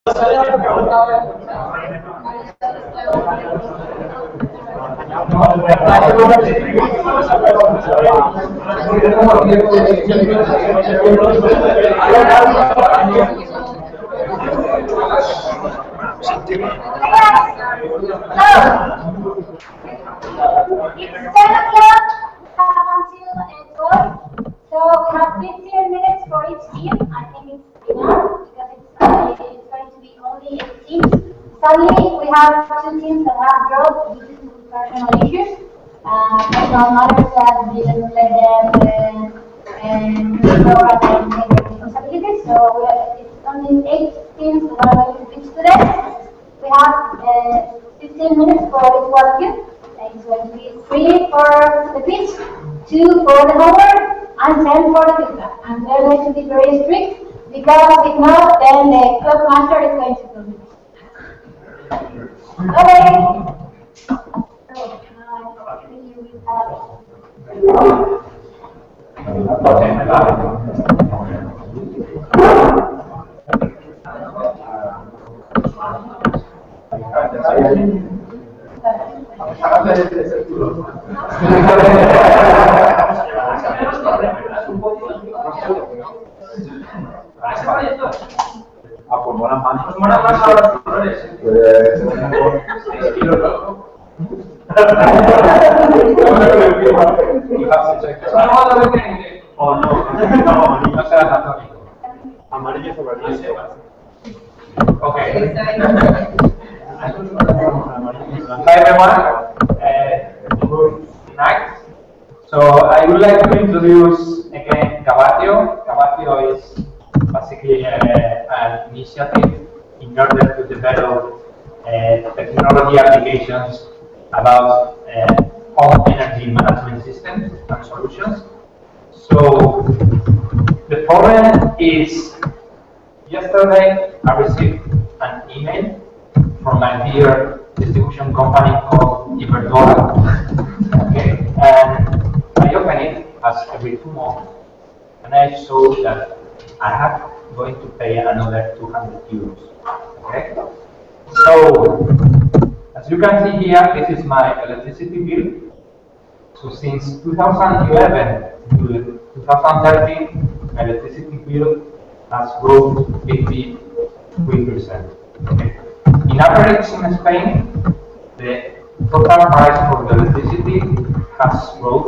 It's 10 o'clock. We have until 12. So we have 15 minutes for each team. I think it's enough because it's going to be only 8 teams. Sadly, we have 2 teams that have dropped due to personal issues. Personal matters that didn't let them program and take their responsibilities. So it's only 8 teams that are going to pitch today. We have 15 minutes for each one of you. It's going to be 3 for the pitch, 2 for the homework, and 10 for the feedback. And they're going to be very strict because if not, then the club master is going to come. Okay. So now I think you will have. Oh no, no será católico. Amarillo sobre blanco. Okay. Hi everyone. Good night. So I would like to introduce again Cavatio. Cavatio is basically an initiative in order to develop technology applications about home energy management systems and solutions. So the problem is, yesterday I received an email from my dear distribution company called Iberdrola. Okay, and I opened it as every 2 months, and I saw that I have going to pay another 200 euros. Okay, so as you can see here, this is my electricity bill. So since 2011 to 2013, my electricity bill has grown 83%. Okay. In average in Spain, the total price for the electricity has grown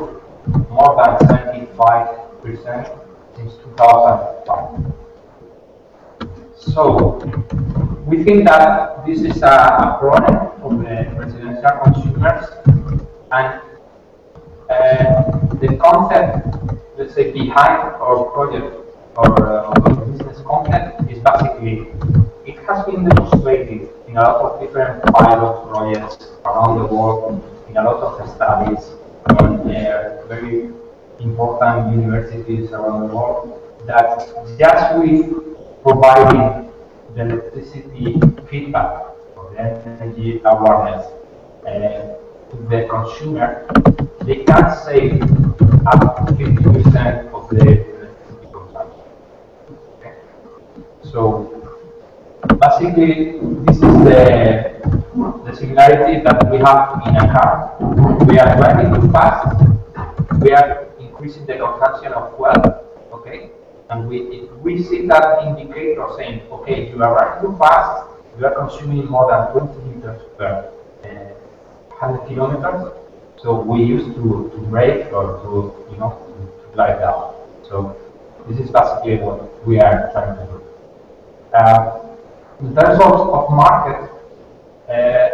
more than 75% since 2005. So we think that this is a problem for the residential consumers, and the concept, let's say, behind our project or business concept is basically, it has been demonstrated in a lot of different pilot projects around the world, in a lot of studies on very important universities around the world, that just with providing the electricity feedback or the energy awareness to the consumer, they can save up to 50% of the electricity consumption. Okay. So basically, this is the similarity that we have in a car. We are driving too fast. We are increasing the consumption of fuel. Okay, and if we see that indicator saying, okay, you are running too fast, you are consuming more than 20 liters per 100 kilometers. So we used to brake or to drive down. So this is basically what we are trying to do. In terms of market,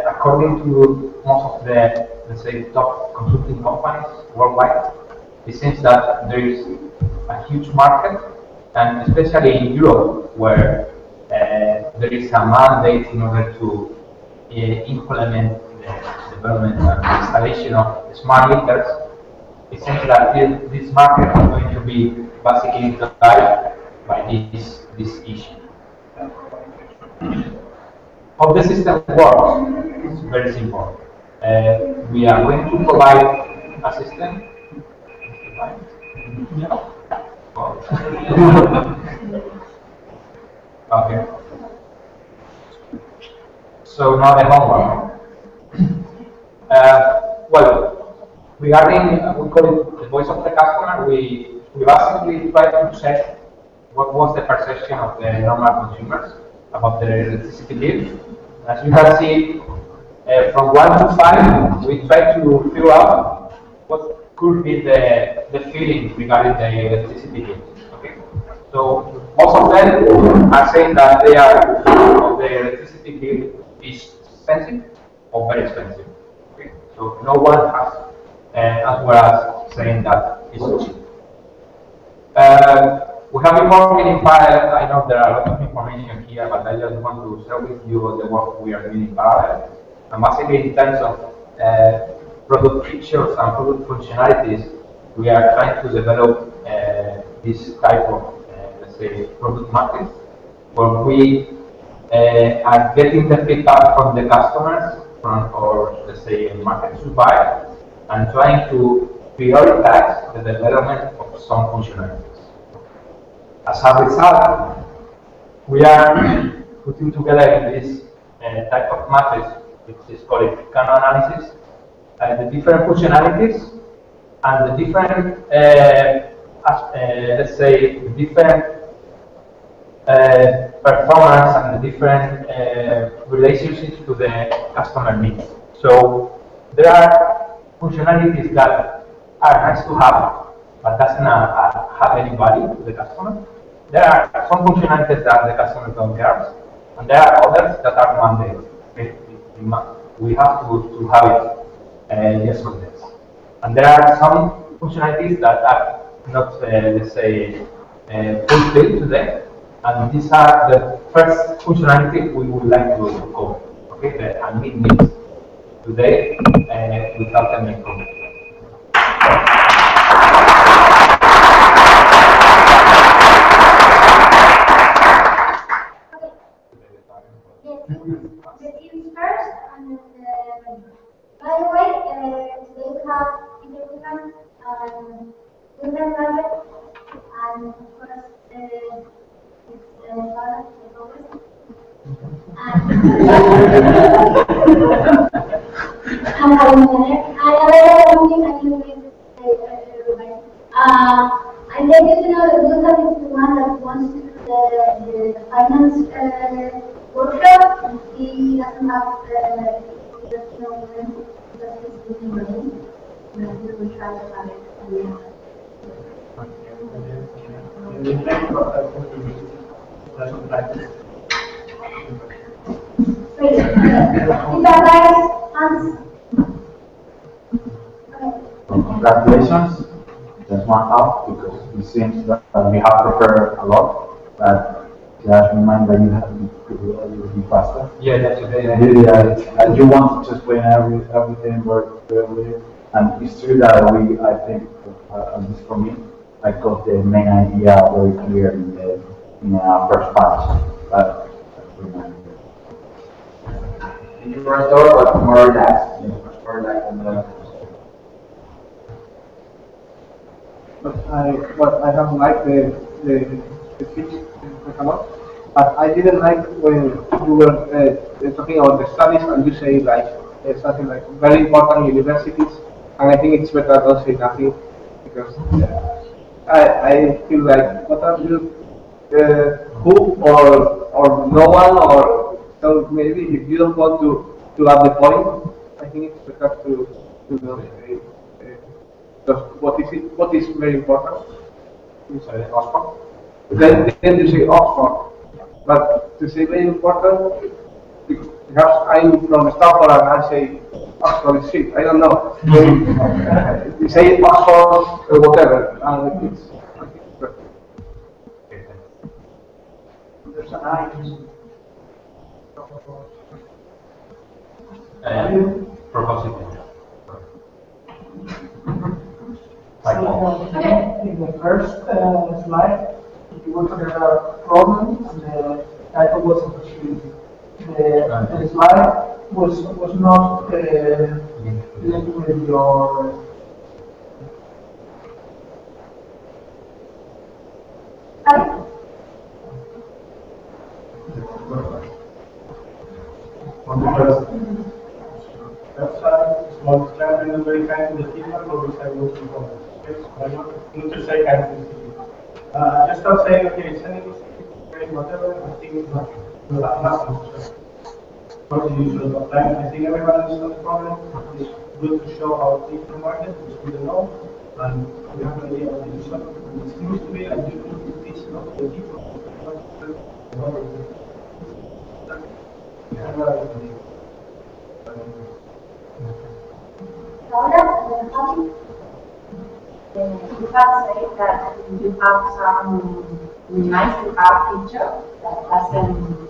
according to most of the, let's say, top consulting companies worldwide, it seems that there is a huge market, and especially in Europe, where there is a mandate in order to implement the development and installation of smart meters. It seems that this market is going to be basically driven by this issue. How the system works is very simple. We are going to provide a system. Okay. So now the homework. Well, regarding, we call it the voice of the customer, we basically try to check what was the perception of the normal consumers about the electricity bill. As you can see, from 1 to 5, we try to figure out what could be the feeling regarding the electricity bill. Okay, so most of them are saying that they are the electricity bill is expensive or very expensive. Okay, so no one has as well as saying that it's cheap. We have been working in parallel. I know there are a lot of information here, but I just want to share with you the work we are doing in parallel. And basically, in terms of product features and product functionalities, we are trying to develop this type of, let's say, product matrix, where we are getting the feedback from the customers, from our, let's say, market supply, and trying to prioritize the development of some functionalities. As a result, we are putting together this type of matrix, which is called Kano analysis, the different functionalities and the different, let's say, different performance and the different relationships to the customer needs. So there are functionalities that are nice to have, but doesn't have any value to the customer. There are some functionalities that the customer don't care, and there are others that are mandated. We have to have it, yes or yes. And there are some functionalities that are not, let's say, fulfilled today. And these are the first functionality we would like to cover. Okay, the unmet needs today without any problem. First, and by the way, today we have Tetuan and Tetuan project, and of course, it's Laura, as always. And I let you know that Lucas is the one that wants to do the finance workshop. He doesn't have, he doesn't know when, because he's doing Berlin. But we will try to have it at the end. Great. Guys, Hans. Congratulations. Just one out because it seems that we have prepared a lot, but just remind that you have to do a little bit faster. Yeah, that's okay. And you want to explain everything very clearly, and it's true that I think, at least for me, I got the main idea very clear in the first part. But you were thorough, but more relaxed. More relaxed than the. But I have liked the speech a lot, but I didn't like when you were talking about the studies and you say like something like very important universities, and I think it's better don't say nothing because I feel like what are you who or no one or so maybe if you don't want to have the point, I think it's better to not say. What is very important? You say Oxford. Then you say Oxford. But to say very important, perhaps I'm from Stanford and I say Oxford is shit. I don't know. You say Oxford or whatever. And it's There's an eye. Propositive. So, in the first slide, you were talking about problem, and the title was opportunity. The slide was not linked with your. Yes, I want to say kind just start saying, okay, sending this whatever, I think it's not massive. What you usually got time. I think everyone understands the problem. It's good to show how deep the market, which we don't know, and we have an idea of the use of it. It seems to be like you need to teach not the people. You have said that you have some nice to have feature that doesn't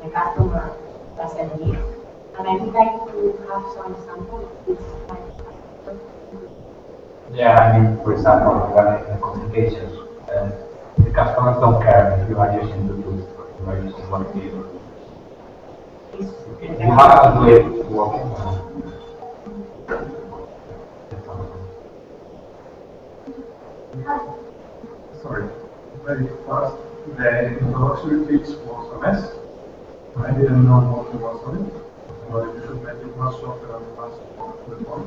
the customer doesn't need. And I would like to have some example of this kind of. Yeah, I mean, for example, when in communications, the customers don't care if you are using the tools or you are using one field. You have to do it working. Sorry, very fast. The introductory pitch was a mess. I didn't know what was on it. So you should make it much shorter and much more.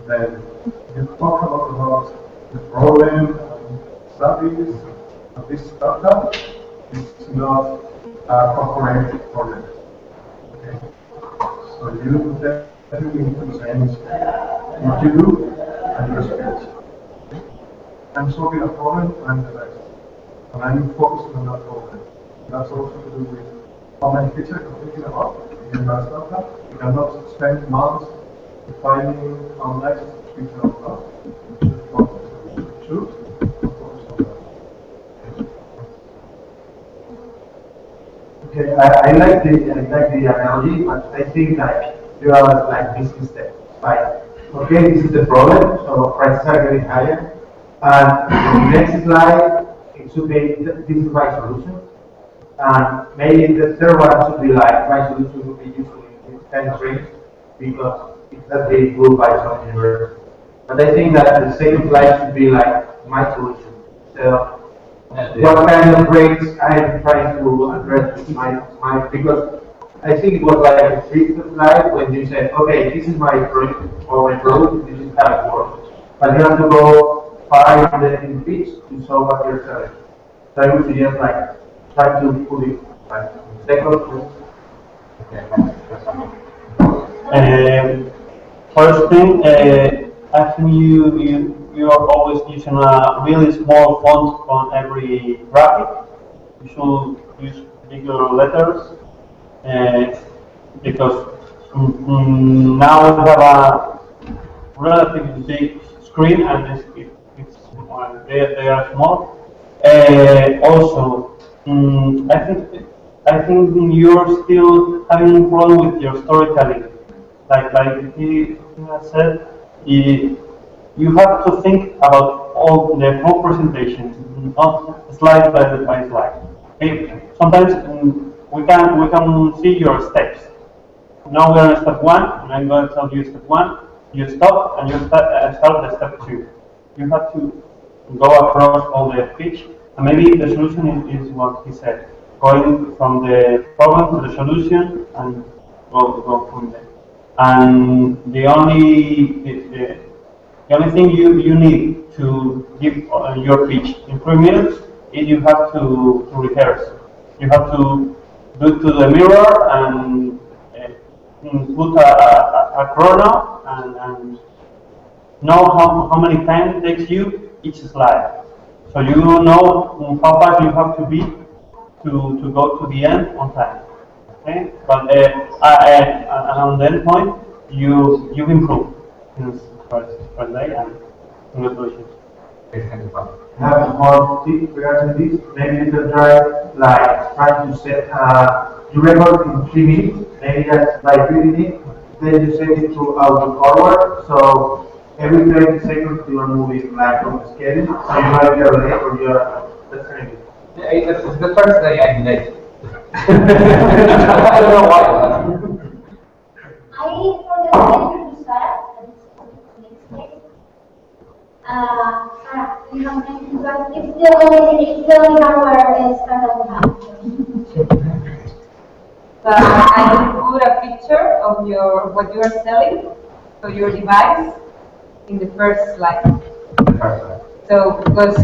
Then you talk a lot about the problem and studies of this startup. It's not a corporate problem. Okay? So you definitely need to change what you do and your speech. I'm solving a problem, I'm the best. And I'm focusing on that problem. That's also to do with how many features you're thinking about in your startup. You cannot spend months defining how nice is the feature or not. You should focus on choose and focus on that. Okay, I like the analogy, but I think like you are like business step. Like, okay, this is the problem, so prices are getting higher. And the next slide, it should be, this is my solution. And maybe the third one should be like, my solution would be useful in this kind of range, because it's not really proved by some university. But I think that the second slide should be like, my solution. So, what kind of rates I'm trying to address with my, because I think it was like a fifth slide when you said, okay, this is my project or my product, this is how it works. But you have to go far in the pitch to show what you're selling. So I would suggest like try to put it like second. First thing, I think you are always using a really small font on every graphic. You should use bigger letters because now we have a relatively big screen and they are small. Also, I think you're still having a problem with your storytelling. Like he has said, you have to think about all the whole presentation, not slide by slide. Okay? Sometimes we can see your steps. Now we're on step 1, and I'm going to tell you step 1. You stop and you start the step 2. You have to go across all the pitch, and maybe the solution is what he said, going from the problem to the solution and go from there. And the only thing you need to give your pitch in 3 minutes is you have to rehearse. You have to do it to the mirror and put a chrono and know how many times it takes you each slide. So you know how fast you have to be to go to the end on time. Okay? But on the end point, you've improved since first day and congratulations. I have a small tip regarding this. Maybe you can try to set you record in 3 minutes, maybe that's by reading it, then you set it to auto forward, so every 30 seconds you are moving like on the schedule, so you know if you're late or you're that's very good. Yeah, it's the first day I'm late. I don't know why. I forgot to Sarah, next day. Sarah, you have anything to add? It's the only hardware startup we have. I will put a picture of what you are selling, so your device, in the first slide. The first one. So, because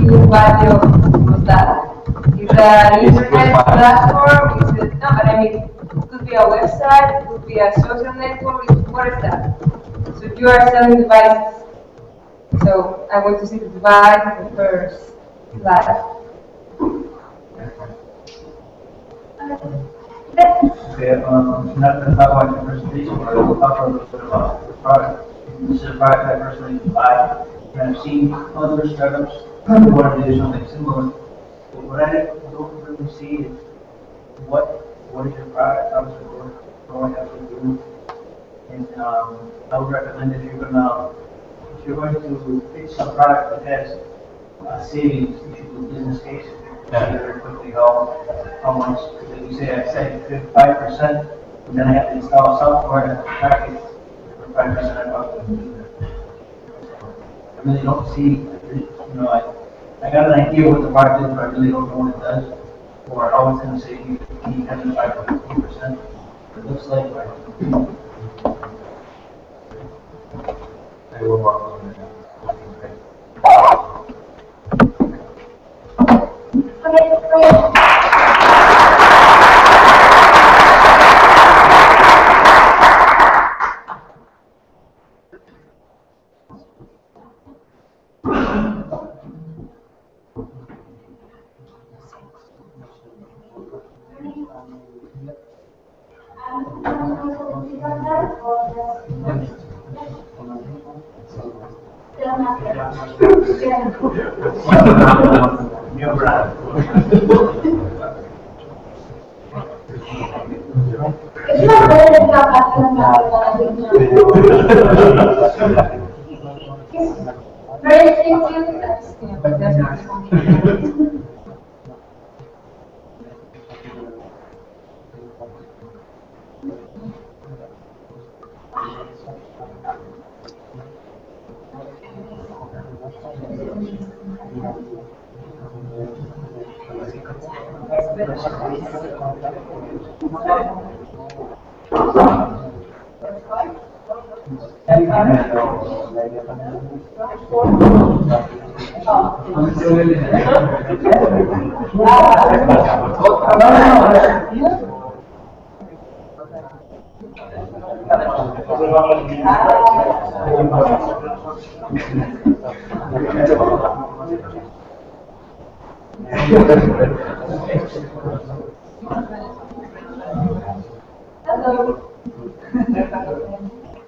your value was that. Is an internet platform? Is it, no, but I mean, it could be a website, it could be a social network, what is that? So you are selling devices. So I want to see the device in the first slide. Okay, not to talk about your presentation, but I'll talk a little bit about the product. This is a product I personally buy, and I've seen other startups who want to do something similar. But what I don't really see is what is your product, how does it work, what do I have to do, and I would recommend if you're going to pitch a product that has savings, you should do a business case. See very quickly how much, because if you say I saved 5%, and then I have to install software and track it for 5%, I'm not going to do that. I really don't see, I got an idea what the product is, but I really don't know what it does, or how it's going to save you 15, 25, or 15%. It looks like, I will work on it. Okay, great. new brand. It's not better to have very thinking. Hello.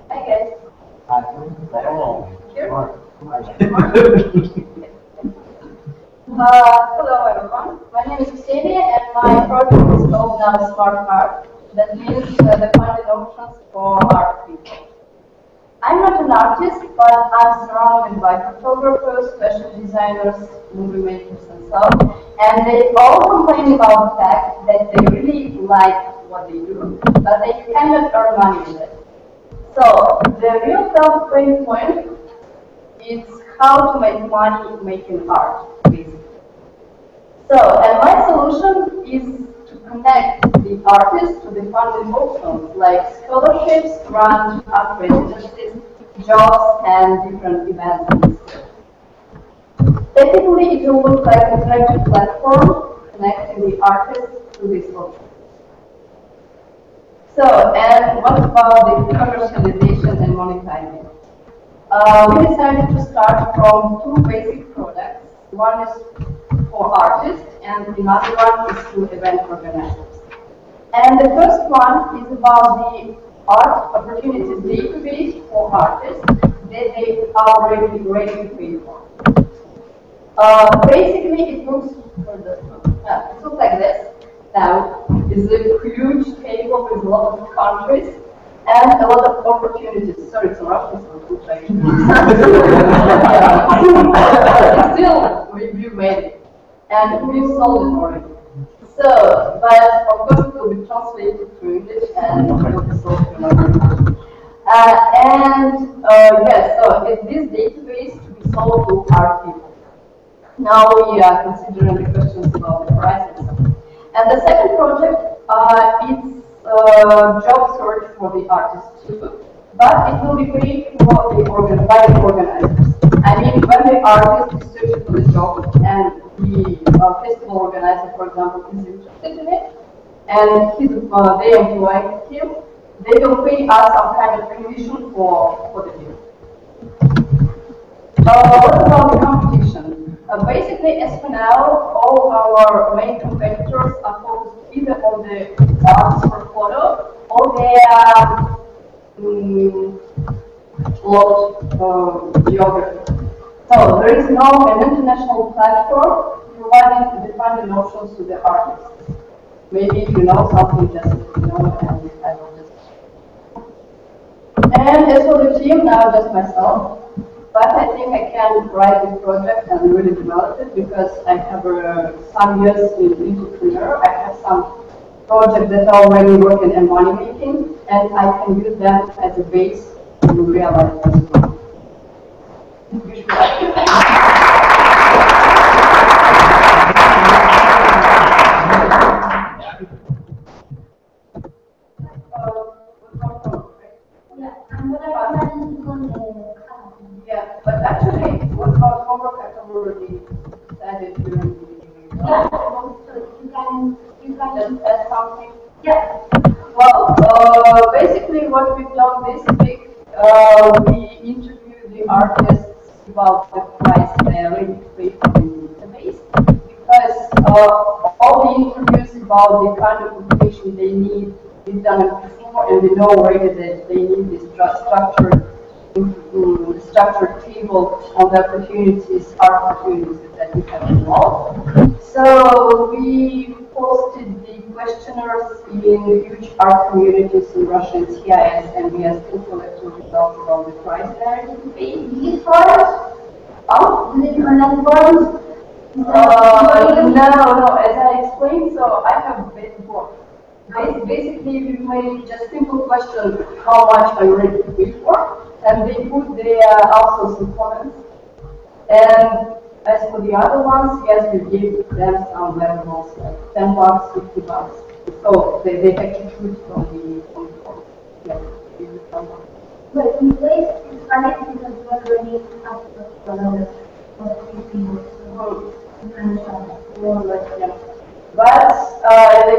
Hi guys. Hello everyone. My name is Ksenia and my project is called now Smart Art. That means the funding options for art people. I'm not an artist, but I'm surrounded by photographers, fashion designers, movie makers and so on. And they all complain about the fact that they really like what they do, but they cannot earn money with it. So the real self-pain point is how to make money making art, basically. So, and my solution is to connect the artist to the funding options like scholarships, grants, art residencies, jobs, and different events. Technically, it will look like an interactive platform connecting the artist to this option. So, and what about the commercialization and monetizing? We decided to start from two basic products. One is for artists, and another one is to event organizers. And the first one is about the art opportunities database for artists that they are already ready to pay for. Basically, it looks like this. Now, it's a huge table with a lot of countries and a lot of opportunities. Sorry, it's a Russian, so it's still, we made it. And we've sold it already. So, but of course it will be translated to English and it will be sold to another language. Yes, so this database to be sold to art people. Now we are considering the questions about the prices. And the second project, it's job search for the artists too. but it will be paid for by the organizers. I mean, when the artist is searching for the job and the festival organizer, for example, is interested in it, and they employ him, they will pay us some kind of commission for the deal. What about the competition? Basically, as for now, all our main competitors are focused either on the artist portfolio or their local geography. So there is no an international platform providing the funding options to the artists. Maybe if you know something, just and I will just. And as for the team, now just myself. But I think I can write this project and really develop it because I have some years in entrepreneur. I have some projects that are already working and money making, and I can use them as a base to realize this one. Yeah, but actually, what about homework? I have already decided during the you can just add something. Yeah. Well, basically, what we've done this week, we interviewed the artists about the price they're ready to pay for the database, because all the interviews about the kind of information they need is done before, and we know already that they need this structured table on the opportunities, that we have involved. So we posted the questionnaires in huge art communities in Russia and CIS, and we are still collecting results about the price there to pay. These forums? Oh, do they connect forums? No, as I explained, so I have both. Basically, we made just simple question, how much are you ready to pay for? And they put their also some comments. And as for the other ones, yes, we gave them some levels, like 10 bucks, 50 bucks. So they have to choose from the form. Yes, this is some bucks. But in place, it's funny because we already asked for another people. But as I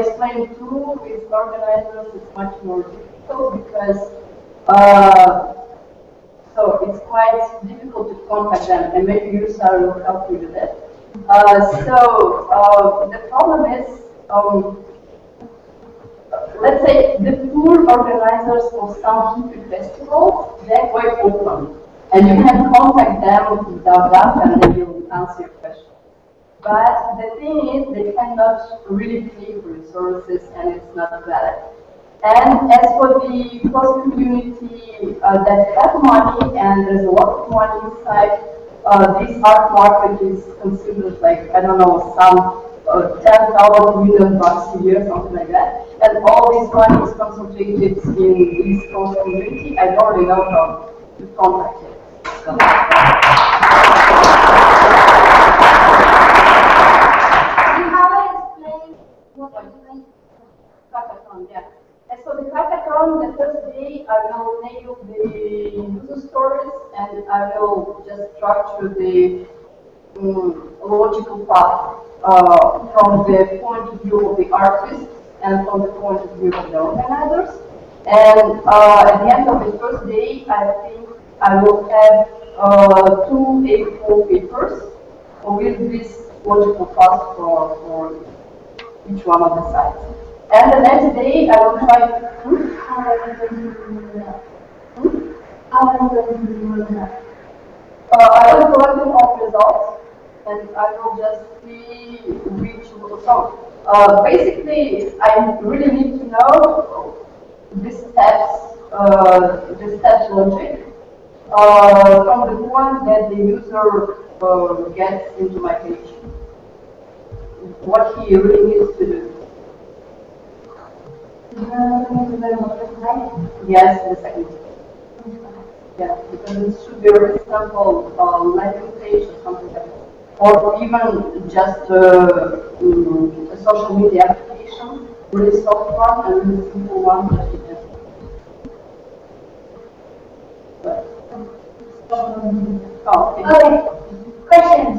explained too, with organizers, it's much more difficult because so it's quite difficult to contact them, and maybe you, Sarah, will help you with it. The problem is, let's say the tour organizers of some hippie festivals, they're quite open, and you can contact them without that, and they will answer your question. But the thing is, they cannot really pay for resources, and it's not valid. And as for the close community that have money, and there's a lot of money inside, this art market is considered like, I don't know, some 10,000 million bucks a year, something like that. And all this money is concentrated in this close community. I don't really know how to contact it. So. Hackathon, yeah. As for the hackathon, the first day I will nail the user stories, and I will just structure the logical path from the point of view of the artist and from the point of view of the organizers. And at the end of the first day, I think I will have 2 A4 papers with this logical path for each one of the sites. And the next day, I will try to... How are you going to do that? How are you going to do that? I will collect all results, and I will just see which so basically, I really need to know the steps logic from the point that the user gets into my page. What he really needs to do. Yes, the second. Yeah, because it should be a sample landing page or something like that. Or even just a social media application, really soft one and really simple one that you can. Oh, okay. Okay. Questions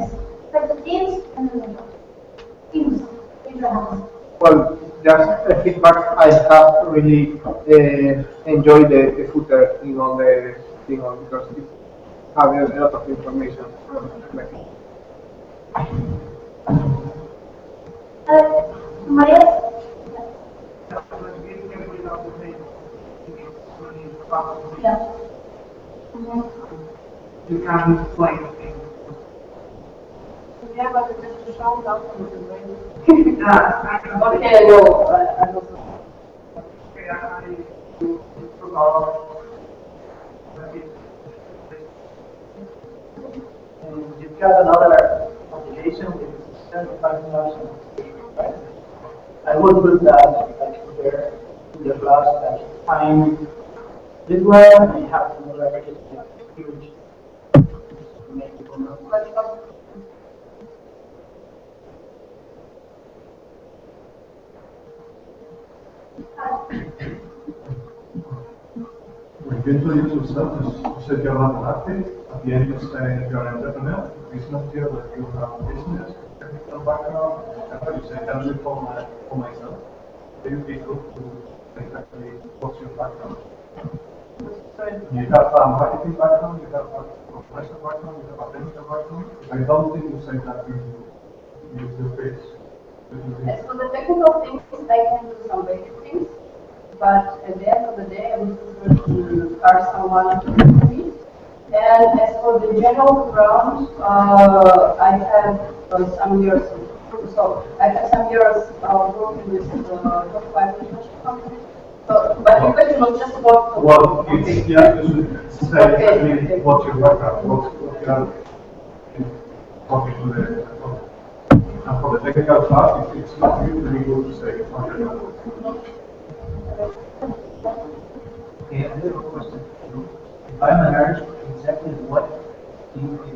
for the teams and the teams. Raise your hands. Well, just a feedback. I have really enjoyed the footer in all the thing on because it has a lot of information. Like, Maria? Yeah. You can explain things. Yeah, but just to show documents is very. Okay, Okay, no, I don't. And you've got another application with 75,000, right? I would put that like there in the class like time Tetuan, and you have another application like huge. Make people know. When you introduce yourself, you said you're not an architect. At the end, you say you're an entrepreneur. It's not clear that you have business, technical background, etc. You say, can you for myself? It would be good to exactly what's your background. You have a marketing background, you have a professional background, you have a technical background. I don't think you say that you do this. As for the technical things, I can do some basic things, but at the end of the day, I would prefer to hire someone to do me. And as for the general background, I have some years, so I have some years working with top 5 international companies. But your question was just about. Well, it's, yeah, you should say exactly what's your background, what you are talking to the. And for the technical part, it's not usually good to say Okay, I have a question. If I'm a nurse, exactly what do you do?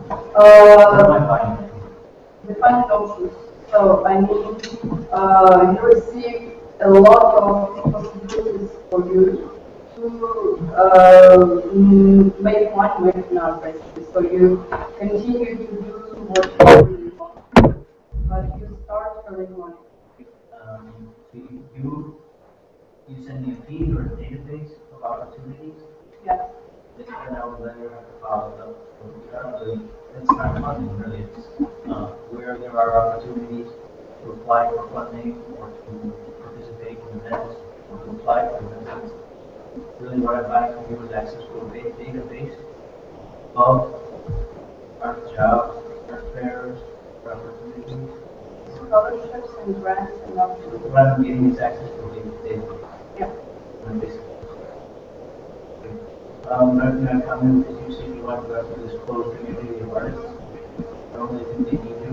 What am I buying? Defined options. So, I mean, you receive a lot of possibilities for you to make money with now, basically. So, you continue to do what you really want, but you start earning money. So you send me a feed or a database of opportunities? Yeah. Then I would later have to follow it up. It's not funding really, it's where there are opportunities to apply for funding or to participate in events or to apply for events. Really what I'm buying from you is access to a database of our jobs, our fairs, our opportunities. Scholarships and grants and opportunities. What I'm getting is access to a database. Yeah. Can I comment that you said you want to have to disclose community of artists? I don't really think they need to.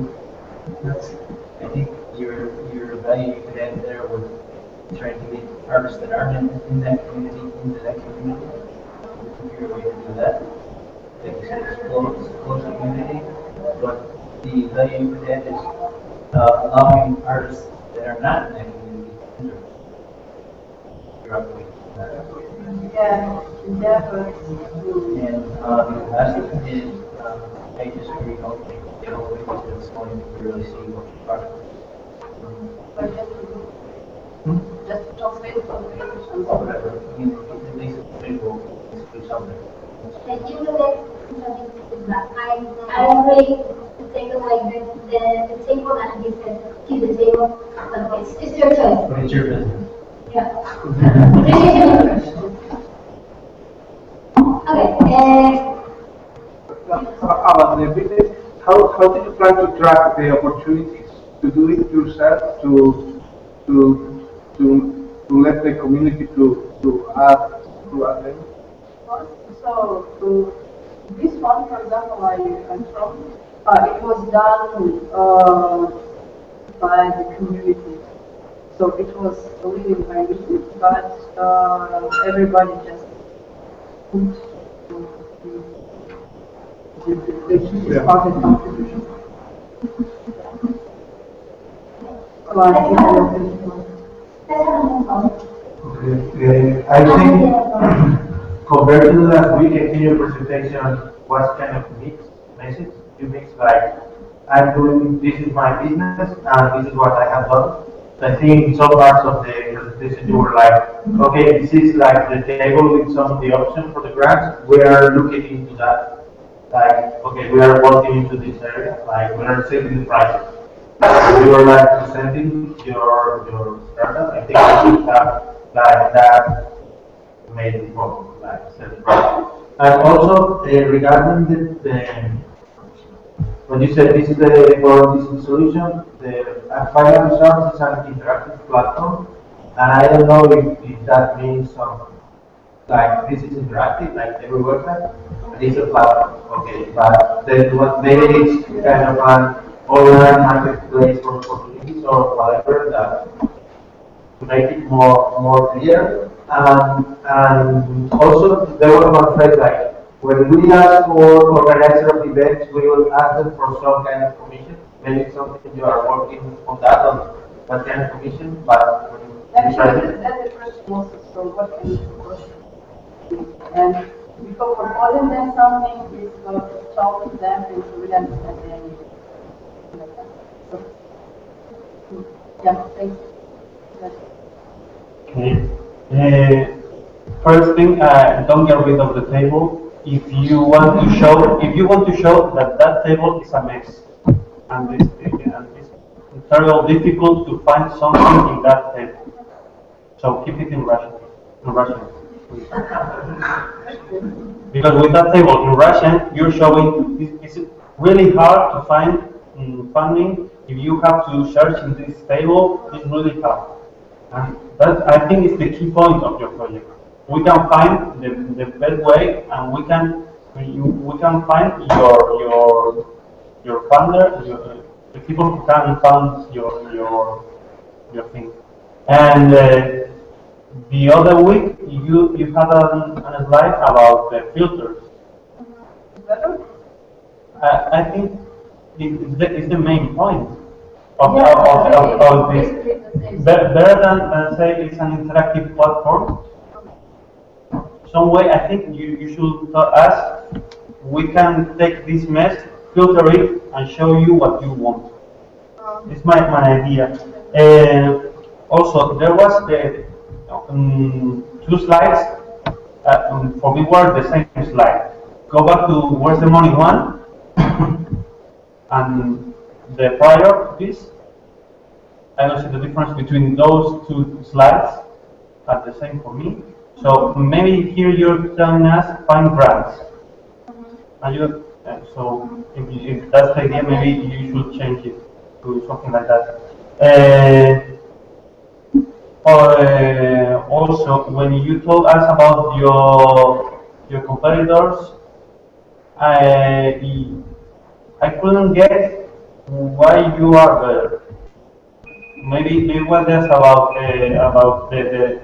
I think your value you could add there was trying to get artists that aren't in that community into that community. This would be a way to do that. Like you said, disclose the community, but the value you could add is allowing artists that are not in that community to enter. You're up to it. Yeah, but. And the last thing is, I disagree, you know, because it's going to really see what the product is. But just translate it from English and Or whatever, I mean, at least it's visual, it's do something. Like you would like I really take like the table and he said keep the table, but it's your choice. But it's your business. Yeah. Okay. About the business, how do you plan to track the opportunities to do it yourself to let the community to add them? So this one, for example, I'm from, it was done by the community. So it was living by me, but everybody just put the started contribution. So I think I think compared to last week, I think your presentation was kind of mixed message. You mix like, I'm doing, this is my business, and this is what I have done. So I think in some parts of the presentation you were like, okay, this is like the table with some of the options for the grants. We are looking into that. Like, okay, we are working into this area, like we are setting the prices. You are like presenting your startup. I think you should have like that made before, like set the price. And also regarding the when you said this is the for this solution, the final result is an interactive platform, and I don't know if that means some like this is interactive, like every website, and it's a platform, okay. But then what maybe it's kind of an online marketplace for opportunities or whatever that to make it more clear. And also there was one phrase like when we ask for organizer of events, we will ask them for some kind of commission. Maybe something you are working on that on that kind of commission, but Actually, that's the question also. So what can you propose? And before proposing them something, is going to talk to them and to really understand their needs. So, yeah, thanks. Okay. First thing, don't get rid of the table. If you want to show that table is a mess, and it's very difficult to find something in that table. So keep it in Russian. Because with that table in Russian, you're showing it's really hard to find funding. If you have to search in this table, it's really hard. And that I think is the key point of your project. We can find the best way, and we can find your funder, the people who can fund your thing. And the other week you had a slide about the filters. I think it's the main point of this. Better than say it's an interactive platform. Some way I think you should tell us we can take this mess, filter it, and show you what you want. It's my idea. Also, there was the two slides. For me, were the same slide. Go back to where's the money one, and the prior piece. I don't see the difference between those two slides. Are the same for me. So maybe here you're telling us find grants. And you, so if that's the idea, maybe you should change it to something like that. Also, when you told us about your competitors, I couldn't get why you are better. Maybe it was just about the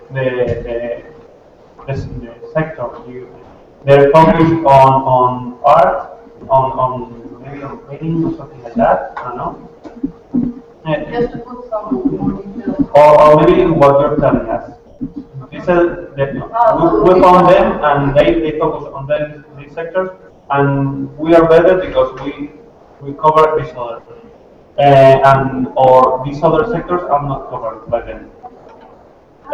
sector. They're focused on art, on maybe on painting or something like that. I don't know. Just to put some more details. Or maybe what you're telling us. You said that we found them and they focus on these sectors, and we are better because we cover these others. Or these other sectors are not covered by them.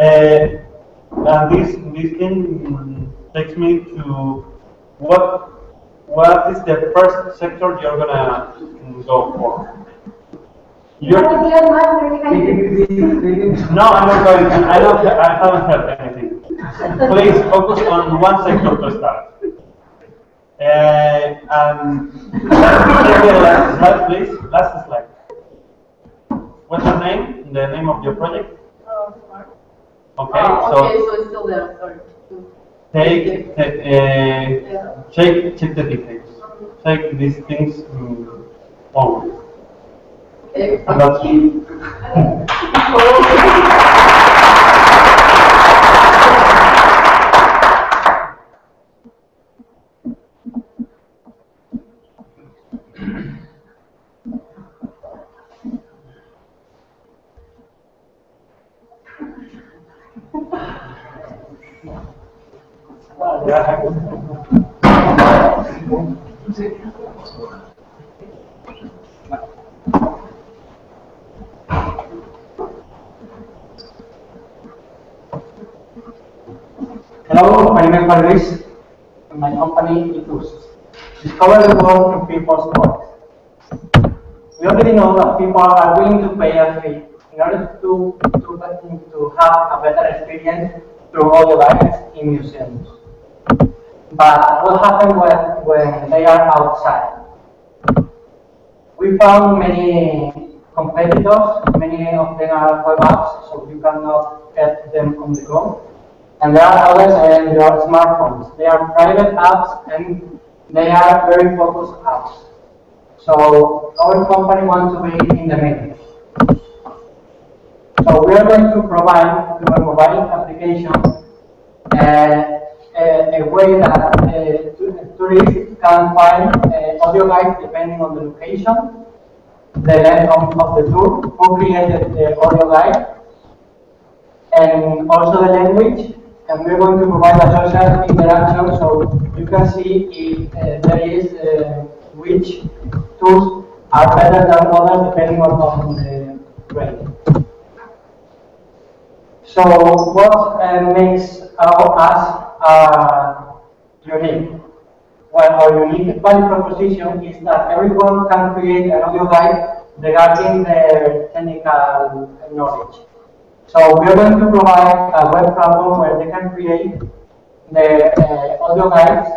And this thing takes me to what is the first sector you're gonna go for? No, I'm not going to. I haven't heard anything. Please focus on one sector to start. And last slide, please. Last slide. What's your name? The name of your project? Okay, okay, so it's still there. Sorry. Check the details. Check these things always. Okay. And that's Hello, my name is Luis, and my company is Discover the world in people's voice. We already know that people are willing to pay a fee in order to have a better experience through audio guides in museums. But what happens when they are outside? We found many competitors, many of them are web apps, so you cannot get them on the go. And there are others, and there are smartphones. They are private apps, and they are very focused apps. So our company wants to be in the middle. So we are going to provide to a mobile application a way that tourists can find audio guides depending on the location, the length of the tour, who created the audio guide, and also the language. And we're going to provide a social interaction so you can see if there is which tools are better than others depending on the rating. So what makes us unique? Well, our unique value proposition is that everyone can create an audio guide regarding their technical knowledge. So we're going to provide a web platform where they can create the audio guides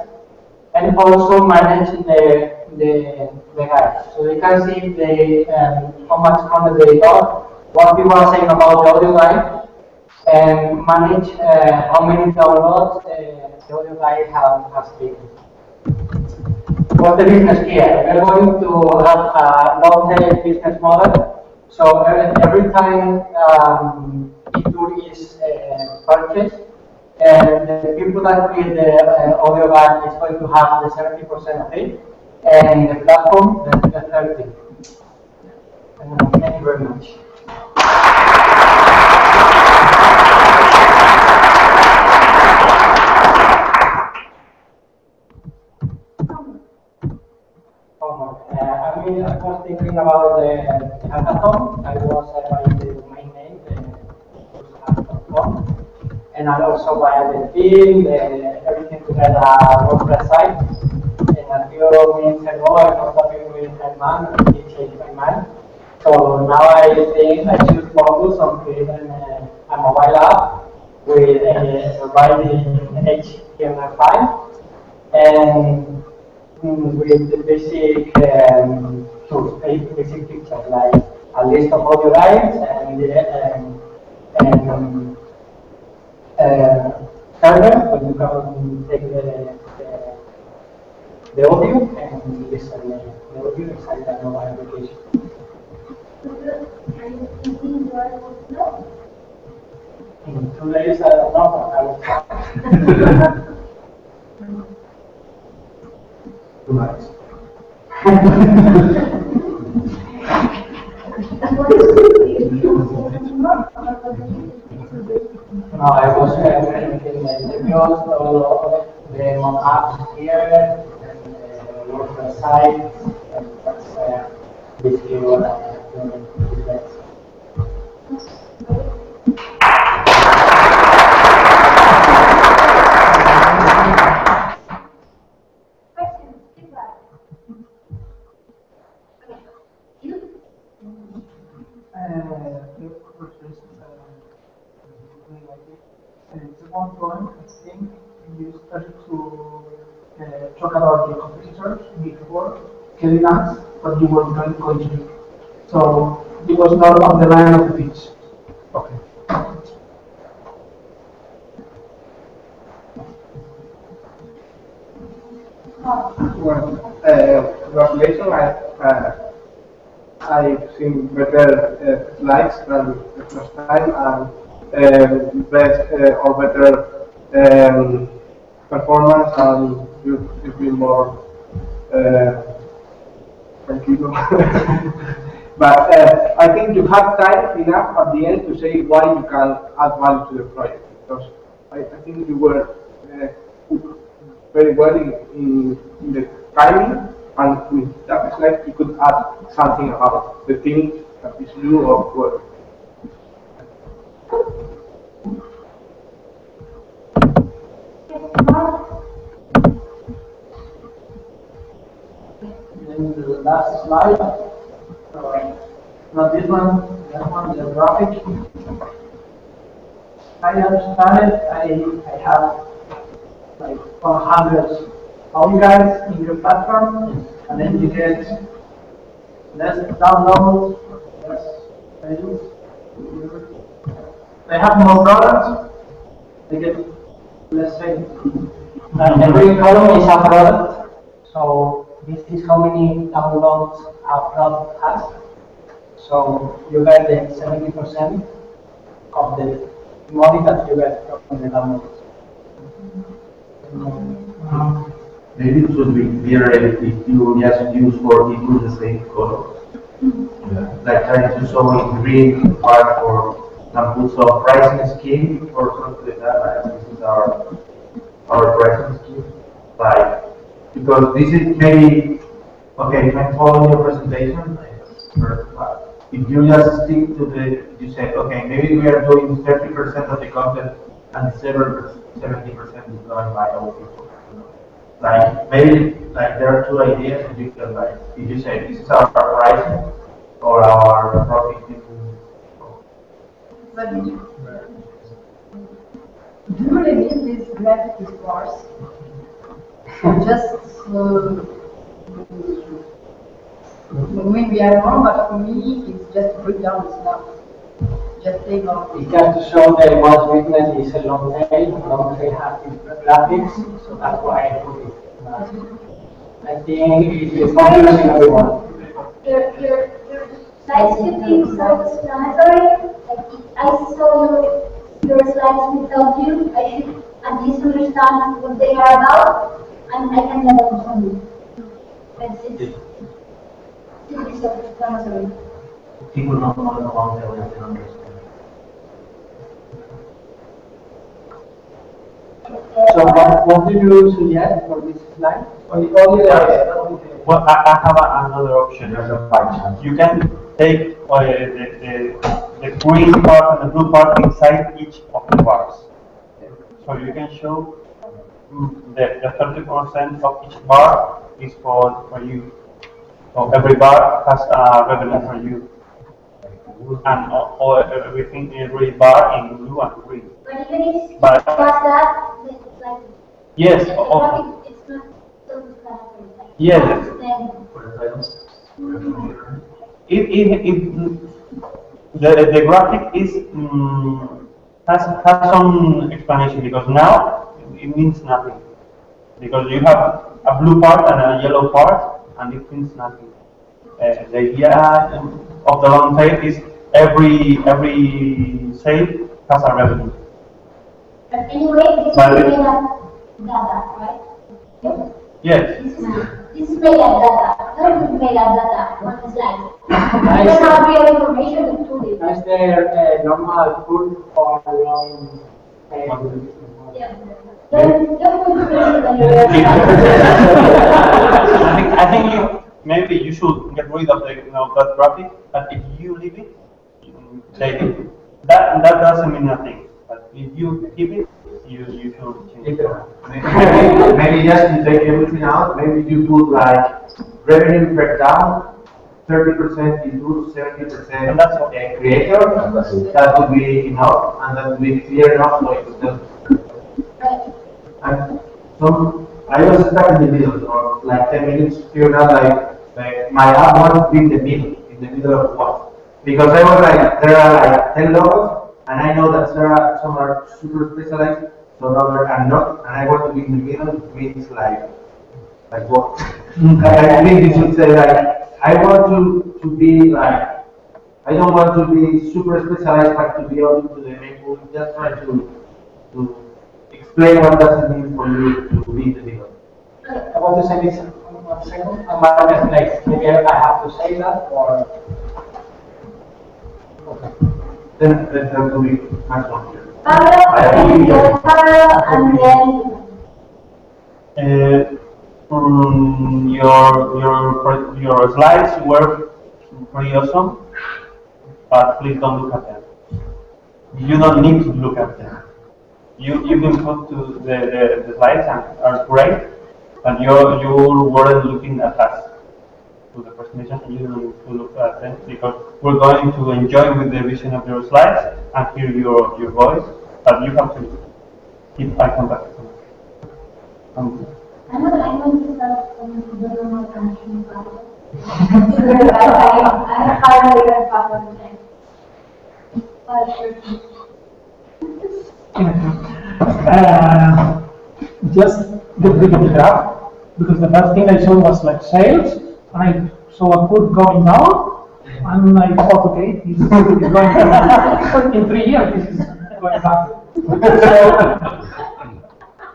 and also manage the guides. So they can see how much content they got, what people are saying about the audio guide, and manage how many downloads the audio guide has been. What's the business here? We're going to have a long-tail business model. So every time e-tour is purchased, and the people that create the audio guide is going to have the 70% of it, and the platform the 30%. Thank you very much. I was thinking about the hackathon. I was by the domain name, the hackathon, and I also by the team, everything to get a WordPress site. And a few minutes ago, I was talking with Herman, and he changed my mind. So now I think I should focus on creating a mobile app with writing HTML5 and with the basic tools, basic features like a list of audio guides and server, so you can take the audio and listen the audio inside the mobile application. In 2 days, I don't know, but I will try. 2 months. No, I was making the interviews, all the apps here, and the WordPress site, and that's basically what I'm doing these days. At one point, I think you started to talk about your competitors before telling us what you were going to do. So it was not on the line of the pitch. Okay. Well, congratulations. I've seen better slides than the first time, and better performance, and you've been more tranquilo. But I think you have time enough at the end to say why you can add value to the project, because I think you were very well in the timing, and with that slide you could add something about the thing that is you or whoever. Then the last slide, not this one, that one, the graphic. I understand it. I have like 100 home guys in your platform, and then you get less downloads, less pages. They have more products, they get less sales. And every column is a product, so this is how many downloads a product has. So you get the 70% of the money that you get from the downloads. Maybe it should be clearer if you just use or include the same color. Like trying to show in green part for and put some pricing scheme or something like that. Like this is our pricing scheme. Like because this is maybe okay, if I'm following your presentation, if you just stick to you say, okay, maybe we are doing 30% of the content and 70% is done by our people. Like maybe like there are two ideas and you feel like if you say this is our pricing or our profit. But do you really need these graphic bars? Just maybe I don't know, but for me it's just break down the stuff. Just take off. It has to show that one's weakness is a long tail has graphics, so that's why I put it. I think it's confusing everyone. Your slides could be self-explanatory. Like if I saw your slides without you, I should at least understand what they are about, and I can never understand it. It's should be self-explanatory. People don't know the long tail and they don't understand. So what do you suggest for this slide? Well, I have another option. You can take the green part and the blue part inside each of the bars. So you can show the 30% of each bar is for you. So every bar has a revenue for you. And everything, every bar in blue and green. But even if you pass that, it's like yes, it's not self-explanatory. yes. The graphic is has some explanation because now it means nothing because you have a blue part and a yellow part and it means nothing. The idea of the long tail is every sale has a revenue. But anyway, this is made of data, right? Yes. This is made of data. Not made of data on the slide. You don't have real information to do it. Is there a normal tool for long Yeah. Don't put it on your I think maybe you should get rid of that graphic, but if you leave it, like that doesn't mean nothing. But if you keep it, you should change it. Maybe just to take everything out, maybe you put like revenue breakdown, 30% into 70% And that's okay. creator, that would be enough, and that would be clear enough so it's just. And so I was stuck in the middle, or like 10 minutes, figured out like my app wants to be in the middle of what? Because I was like, there are like 10 logos, and I know that some are super specialized, some others are not, and I want to be in the middle, it means like what? I think you should say like, I want to be like, I don't want to be super specialized, but to be open to the people, just try to explain what does it mean for you to be in the middle. I want to say this in 1 second. I might have next. Maybe I have to say that or. Okay. Then that will be much more clear. Pablo, and then Your slides were pretty awesome, but please don't look at them. You don't need to look at them. You can put to the slides and are great, but you weren't looking at us to the presentation. You don't need to look at them because we're going to enjoy with the vision of your slides and hear your voice, but you have to keep eye contact. I want to start from the normal connection project. I finally got part of it. Just get rid of the graph, because the first thing I saw was like sales, and I saw a curve going down, and I thought, okay, this is going to, in 3 years, this is going to happen. So,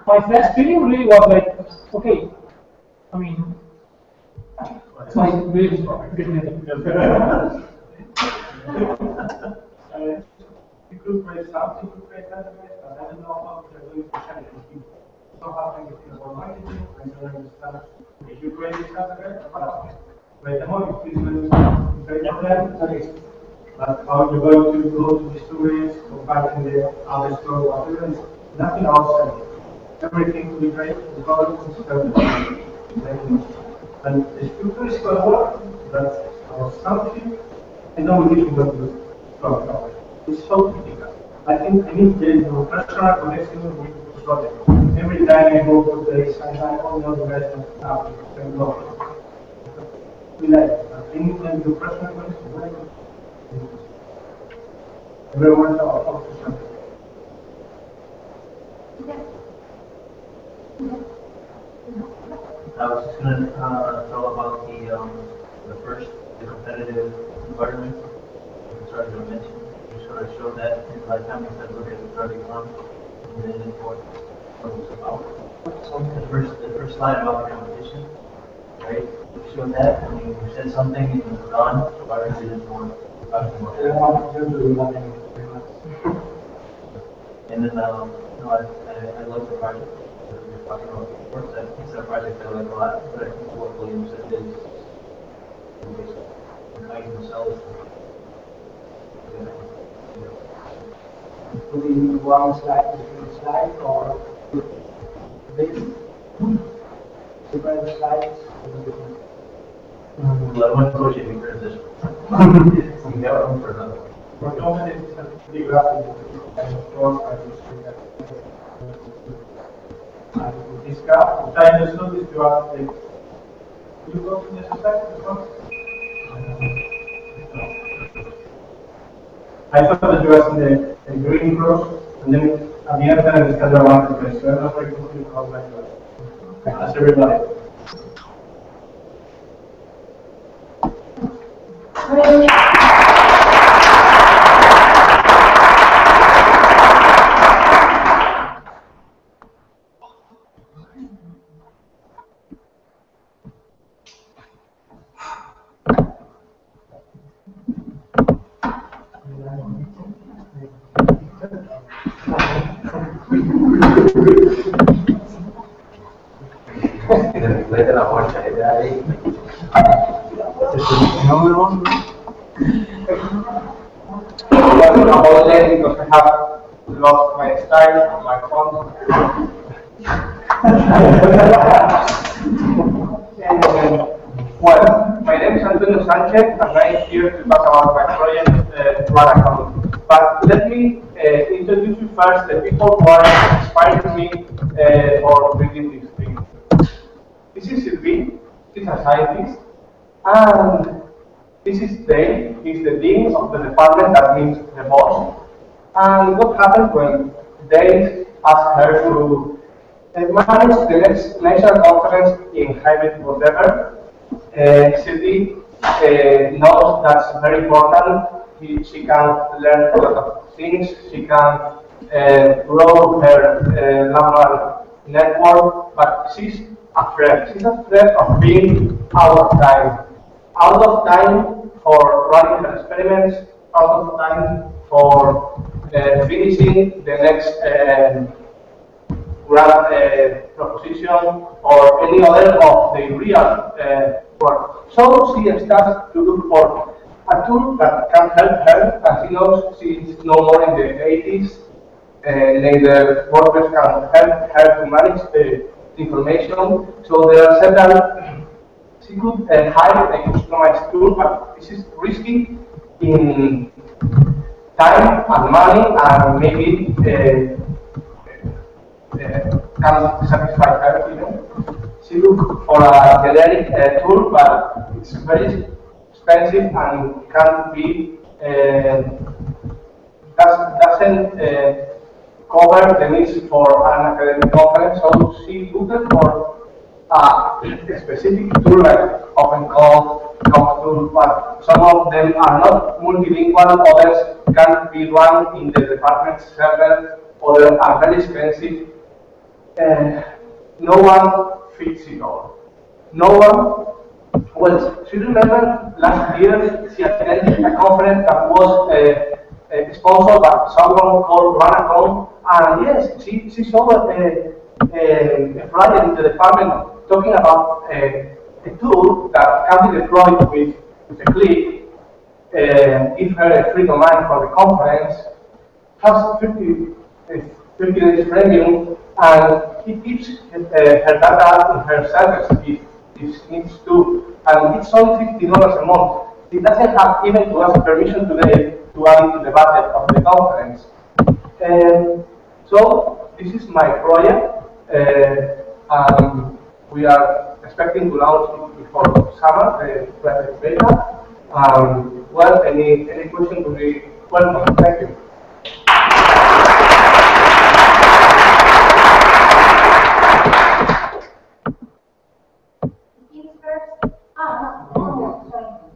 my first feeling really was like, okay, I mean, it's like really getting it. You could create something, you could create database, but I don't know how they're going to share it with people. So how can you think about marketing? I don't understand. If you create this database, create a model, please create a plan, but how you're going to go to the students, comparing the other store, whatever, is nothing outside. Everything we create is going to and the structure is going to work, that's our something, and then we can go to the it's so typical. I think there is no personal connection with the project. Every time I go to the site, I only know the rest of the app. We like it. I think there is a personal connection. Everyone knows how to something. I was just going to tell about the competitive environment. I started to mention. Sort of showed that in by the time we said look at the starting line and then what it was about. The first slide about the competition, right? We showed that and we said something and it was gone, so I really didn't want to talk more. And then I love the project that we were talking about before. So it's a project I like a lot, but I think what William said is how you can sell it. Putting one slide between slide or this different slides. Well, I want to go to the transition. You got room for another one. For the moment, it's a pretty graphic, and of course, I will see that. And with this graph, which I understood is you are the. Will you go to the slide as well? I thought that you were in the green cross, and then at the end, I understand the one place. So I'm not very confused how that works. That's everybody. Apologize because I have lost my style and my font. Well, my name is Antonio Sanchez and I'm here to talk about my project, Marathon. But let me introduce you first the people who are inspiring me for reading this thing. This is Sylvie, she's a scientist, and this is Dave, he's the dean of the department, that means the boss. And what happened when Dave asked her to manage the next national conference in hybrid whatever? Sylvie knows that's very important. She can learn a lot of things. She can grow her lateral network, but she's afraid. She's afraid of being out of time. Out of time for running her experiments, out of time for finishing the next grant proposition or any other of the real work. So she starts to look for a tool that can help her, and she knows she's no more in the 80s. Neither WordPress can help her to manage the information. So there are several. She could hire a customized tool, but this is risky in time and money, and maybe can satisfy her even. She looked for a generic tool, but it's very expensive and can't be doesn't cover the needs for an academic conference. So she looked for a specific tool like OpenCall, tool, but some of them are not multilingual, others can be run in the department server, others are very expensive. No one fits it all. No one. Well, she remember last year she attended a conference that was sponsored by someone called Ranacom, and yes, she saw a flyer in the department talking about a tool that can be deployed with a click, give her a free domain for the conference, has 50 days premium, and it keeps her data in her servers if she needs to, and it's only $50 a month. It doesn't have even to ask permission today to add it to the budget of the conference. So this is my project. We are expecting to launch it before summer, the private beta. Well, any question would be welcome. Thank you.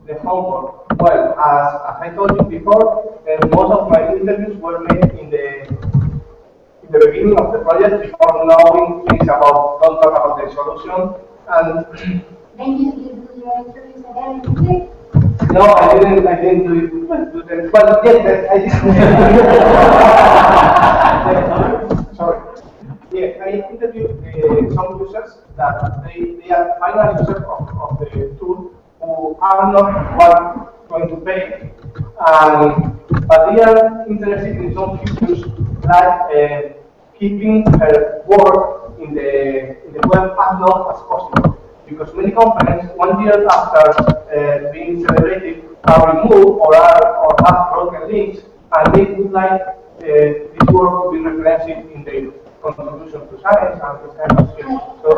The homework. Well, as I told you before, most of my interviews were made in the beginning of the project before knowing things about, don't talk about the solution. And then you do your interviews again? No, I didn't do it. Well, yes, I did. Sorry. Yeah, I interviewed some users that they are final users of the tool who are not going to pay, but they are interested in some features like keeping her work in the web as long as possible. Because many companies, 1 year after being celebrated, are removed or have broken links, and they would like this work to be referenced in the contribution to science and this kind of thing. So,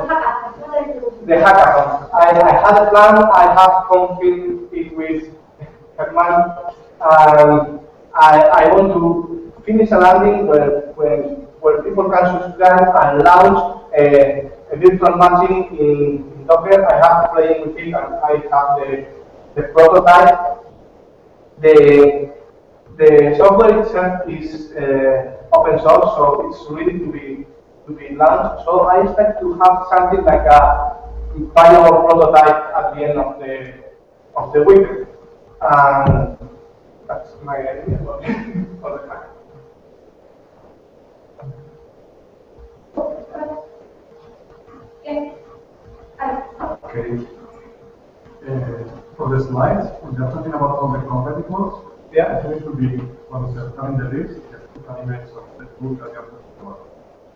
the hackathon. I had a plan, I have confirmed it with Herman, and I want to finish a landing where people can subscribe and launch a virtual machine in Docker. I have playing with it, and I have the prototype. The software itself is open source, so it's ready to be launched. So I expect to have something like a viable prototype at the end of the week. And that's my idea for the hack. Okay. For the slides, we are talking about all the competitors. Yeah. I think it would be one of the having the list, just put an image of the group that you are talking about.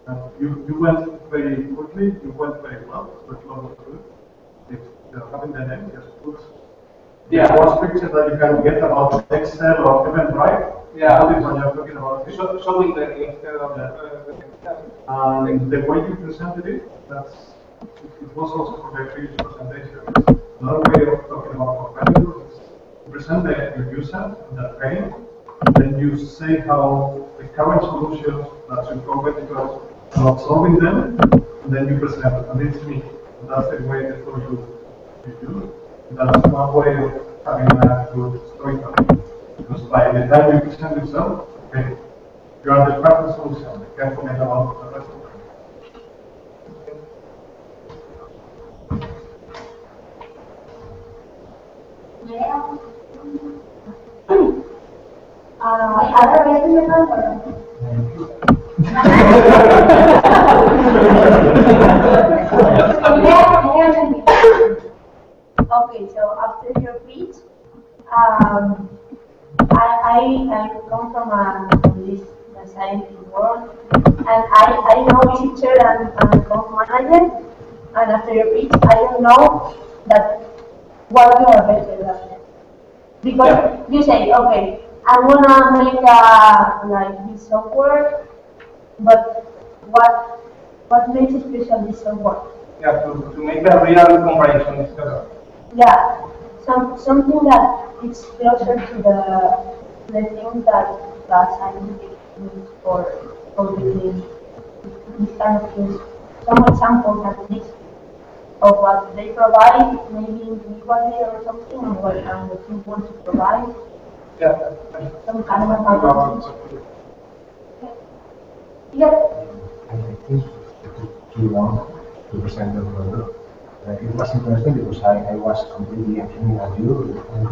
And you went very quickly, you went very well, so it's not good. If you're having the name, just put the first picture that you can get about Excel or Eventbrite. Yeah. That is when you're talking about it. Showing the instead of and the way you presented it, it was also for the previous presentation. Another way of talking about competitors is to present the user that pain, then you say how the current solutions that your competitors are not solving them, and then you present it, and it's me. And that's the way that you use. That's one way of having a good storytelling. Because by the time you present yourself, okay, you are the perfect solution. You can't forget about the rest of them. Other raising the number. Okay, so after your speech, I come from this the science world, and I know teacher and course manager, and after your speech, I don't know that what you are better than them. Because you say, okay, I wanna make like this software, but what makes it special this software? Yeah, to make a real comparison instead of. Yeah, something that is closer to the things that scientific use for this kind of things. Some examples at least of what they provide, maybe individually or something, and what you want to provide. Yeah. Some kind of analysis. Yeah. I think too long to present the product. It was interesting because I was completely agreeing with you and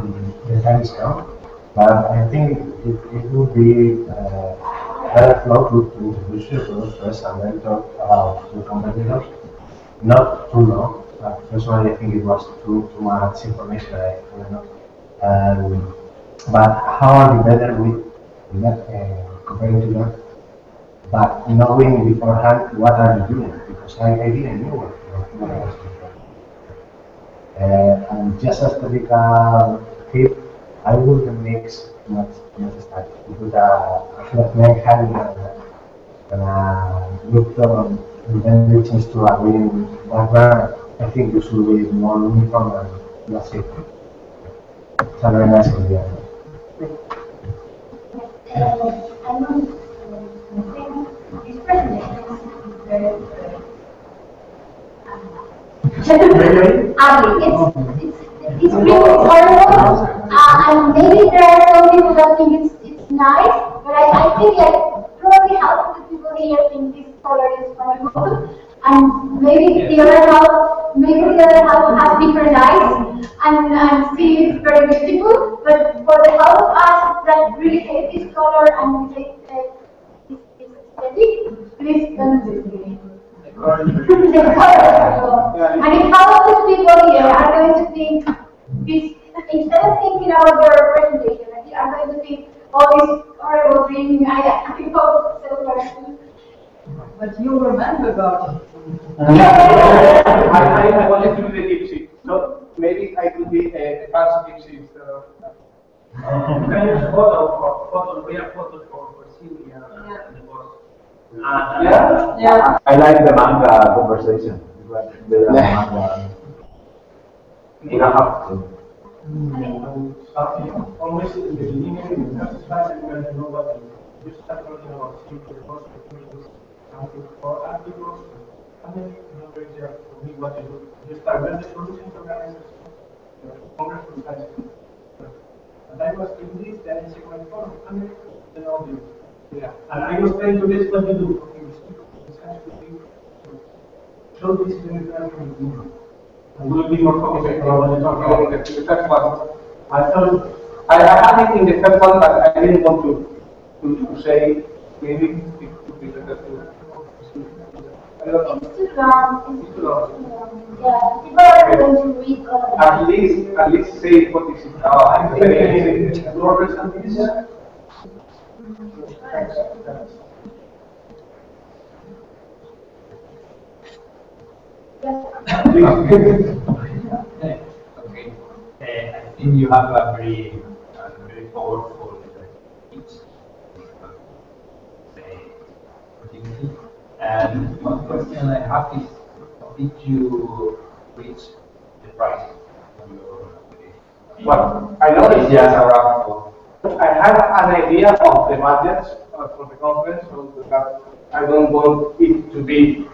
the time is gone. But I think it would be better flow to introduce your product first and then talk about the competitors. Not too long. Personally, I think it was too much information. I don't know. But how are you better with that comparing to that? But knowing beforehand what are you doing, because I didn't know what I was doing. And just as typical tip, I wouldn't mix much stuff because my hand looked on and then you change to a green background. I think you should be more uniform and that's it. It's a very nice idea. This presentation is very ugly. It's really horrible. And maybe there are some people that think it's nice, but I think like probably half of the people here think this color is horrible. And maybe the other half has different eyes and see it's very beautiful. But for the half of us that really hate this color and hate this aesthetic, please don't do it. The color. And if half of the people here are going to think this, instead of thinking about your presentation, are going to think, oh, this horrible thing, I hope so. But you remember about it. I wanted to do the gypsy, so maybe I could be a fancy gypsy instead of. Can you use real photos for Sylvia and the boss? I like the manga conversation. The manga. You don't have to. Always in the beginning, in the first slide, you can know what to do. You start talking about simple cost for articles, and then it's not very clear to me what to do. You start with the solutions organizers, Congress precisely. And I was doing this, then I check my phone, and then all the. Yeah. And I was trying to guess what to do. This has to be. So this is very clear from the beginning. And we'll be more focused on what to talk about. The first one. I had it in the first one, but I didn't want to say maybe it could be better to. I don't know. It's too long. It's too long. Yeah, people are going to read all of it. At least say what is it about. More presentation. Okay. I think you have a very powerful speech, opportunity. And one question I have is, how did you reach the price? Well, I know it's just around. I had an idea of the budgets for the conference, so that I don't want it to be.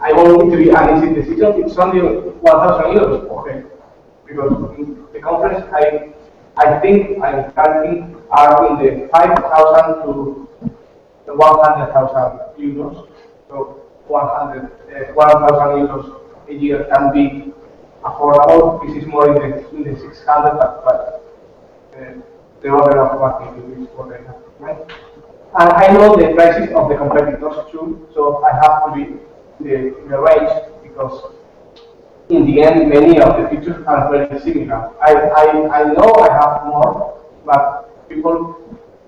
I want it to be an easy decision. It's only 1,000 euros, okay? Because in the conference, I think I'm targeting are in the 5,000 to 100,000 euros. So 1,000 euros a year can be affordable. This is more in the 600, but the order of magnitude is what I have. Right? And I know the prices of the competitors too, so I have to be in the range because in the end, many of the features are very similar. I know I have more, but people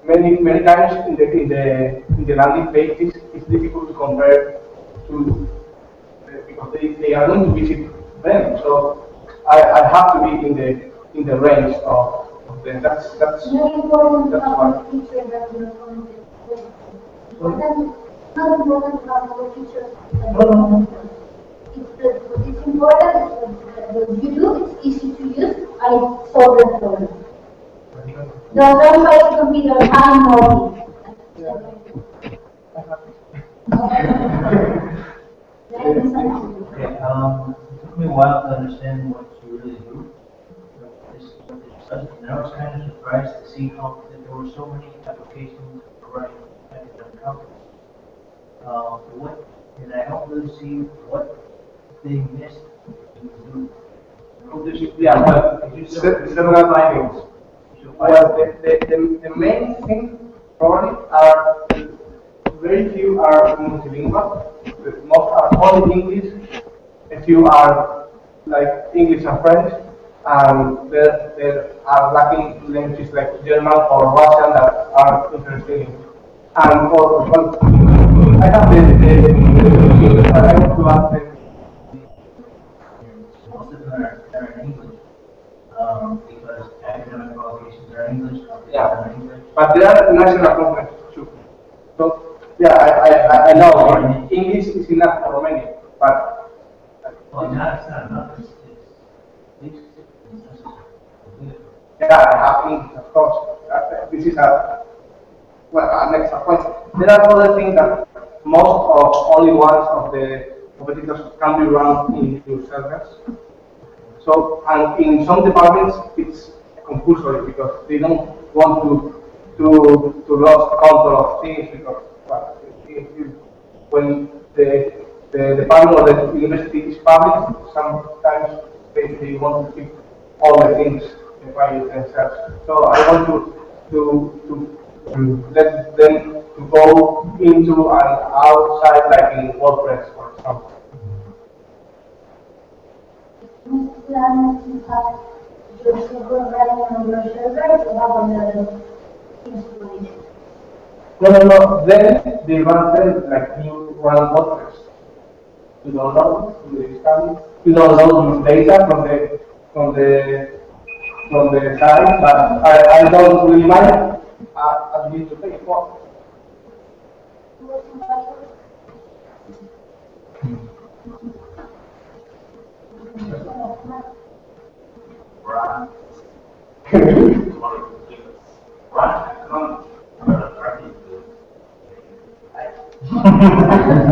many times in the landing pages it's difficult to compare to because they are going to visit them. So I have to be in the range of them. That's Very important to that's have why. a feature that will come with important, not important to have more features. It's important that what you do, it's easy to use, and it solves the problem. Don't try to compete on time or Okay, it took me a while to understand what you really do. What this does, and I was kind of surprised to see how that there were so many applications running academic conference. What, and I don't really see what they missed to do. Yeah, well, several findings. Well, the main thing probably are very few are multilingual. Most are only English. A few are like English and French, and there are lacking languages like German or Russian that are interesting. And well, I have the I want to ask them. Most of them are in English, because academic qualifications are English, Yeah, are English. but there are national conferences too. So yeah, I know English is enough for many, but Well, it's not enough. It's necessary. yeah, I have English, of course. This is a well, an extra point. There are other things that most of only ones of the competitors can be run in your servers. So, and in some departments, it's compulsory because they don't want to lose control of things because well, when the department or the university is public, sometimes they want to keep all the things by themselves. So I want to let them to go into and outside, like in WordPress, for example. plan to have your server running on your server to have another installation. No. Then they run them like you run WordPress. You download, you install, you download data from the site, but I don't really mind. I need to pay for.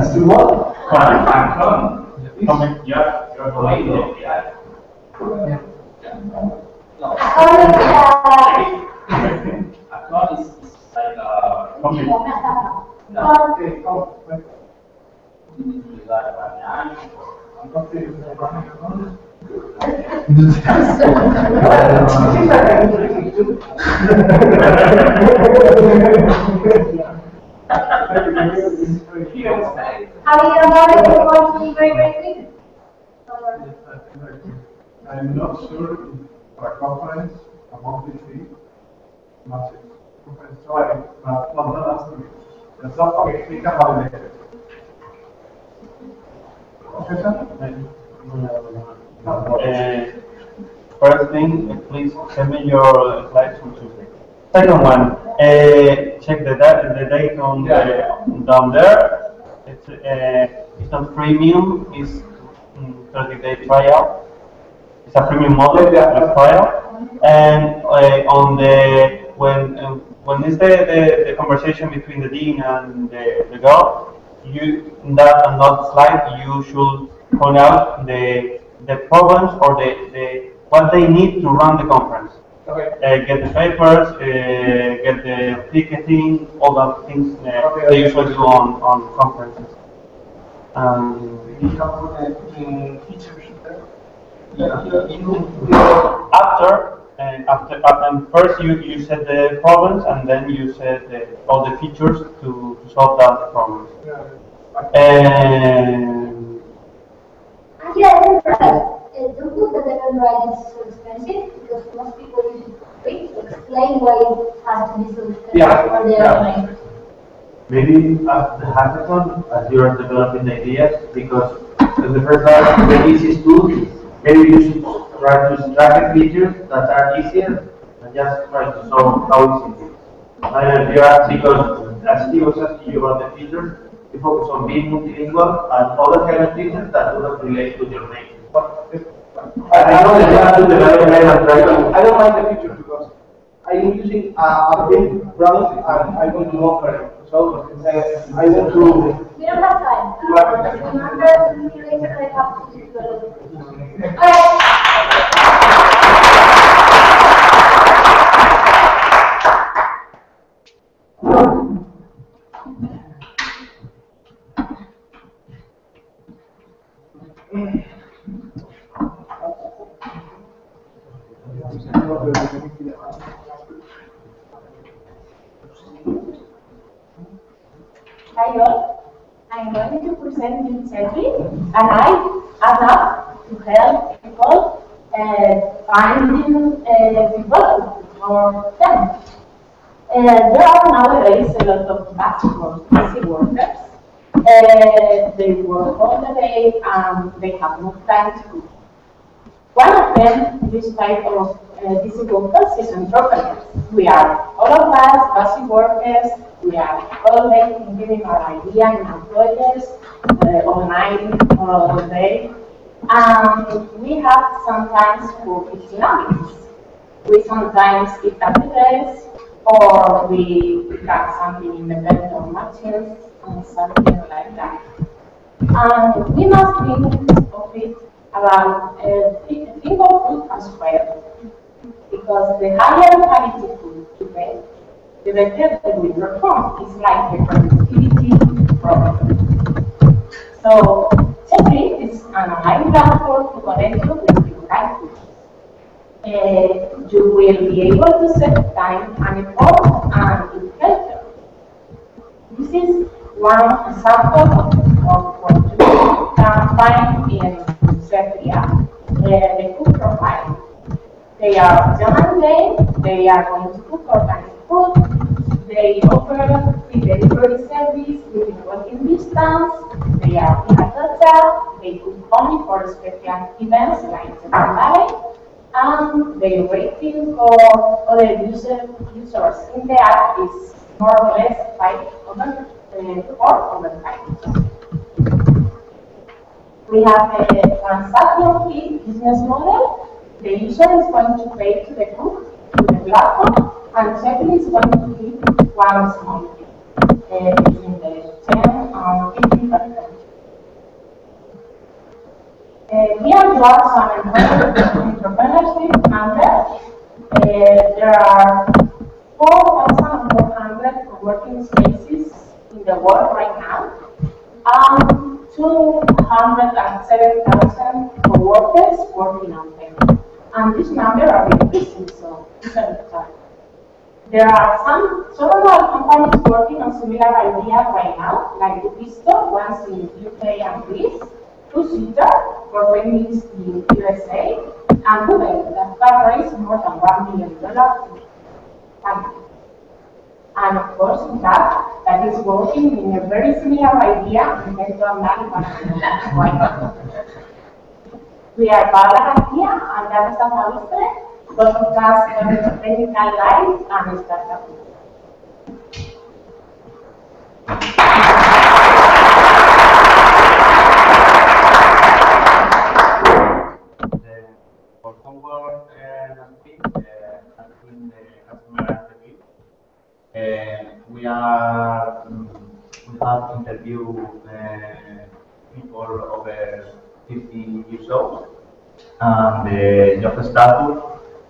Still what? Yeah, you're going yeah. Account is like Okay, oh, wait. How do you about it? You want to be very, very quick? I'm not sure if a conference, a monthly fee, matches. Sorry, not asking me. That's not okay. Think about it later. First thing, please send me your slides on Tuesday. Second one, check the date on down there. It's not premium. It's 30-day trial. It's a premium model trial. And on the when is the conversation between the dean and the girl, you in that slide you should point out the programs or the what they need to run the conference. Okay. Get the papers, get the ticketing, all the things they usually do on conferences. You can put in features there. After first you said the problems, and then you said all the features to solve that problem. Yeah, I remember that. Don't put that Android is so expensive because most people use it for free. So explain why it has to be so expensive for the online. Maybe at the hackathon, as you are developing ideas, because the first are the easiest tools, maybe you should try to extract features that are easier and just try to solve how easy it is. And you are, because as he was asking you about the features, you focus on being multilingual and other kind of features that do not relate to your name. I know that you have to develop and try to. I don't mind the feature because I'm using a big browser and I want to offer it. So I want to. We don't have time. Remember, later I have to do Hi all, I'm going to present you Selfie, and I am up to help people finding people for them. There are nowadays a lot of busy workers. They work all the day and they have no time to cook. One of them, this type of busy workers, is entrepreneurs. We are all of us busy workers. We are all day thinking our idea in our projects, all night, all day. And we have sometimes cooking dynamics. We sometimes eat at the desk, or we got something in the bed or machines, and something like that. And we must think of it about think of food as well, because the higher quality food you get, the better the we perform. It's like a productivity problem. So, Checkly is an online platform to connect you with your right. You will be able to set time and effort and it helps. This is one example of what you can find in Checkly app. The cook profile. They are young and they are going to cook organic food. They offer free delivery service within walking distance. They are in a hotel. They cook only for special events like the Ballet. And the rating for other users in the app is more or less 4/5. We have a transaction fee business model. The user is going to pay to the cook, to the platform, and Checkly is going to give one small fee, between the 10 and 15%. Here you are some entrepreneurship numbers. There are 4,400 working spaces in the world right now, and 207,000 workers working on them. And this number are increasing, so it's a big time. There are several companies working on similar ideas right now, like Visto, ones in UK and Greece, Two-Seater for weddings in USA, and Google that have raised more than $1 million. And of course, that is working in a very similar idea in Tetuan. We are Paula Garcia and Dana Santalustre, both of us technical lives and startup. For homework answering the customer interview, we have interviewed people over 50 years old, and the job status,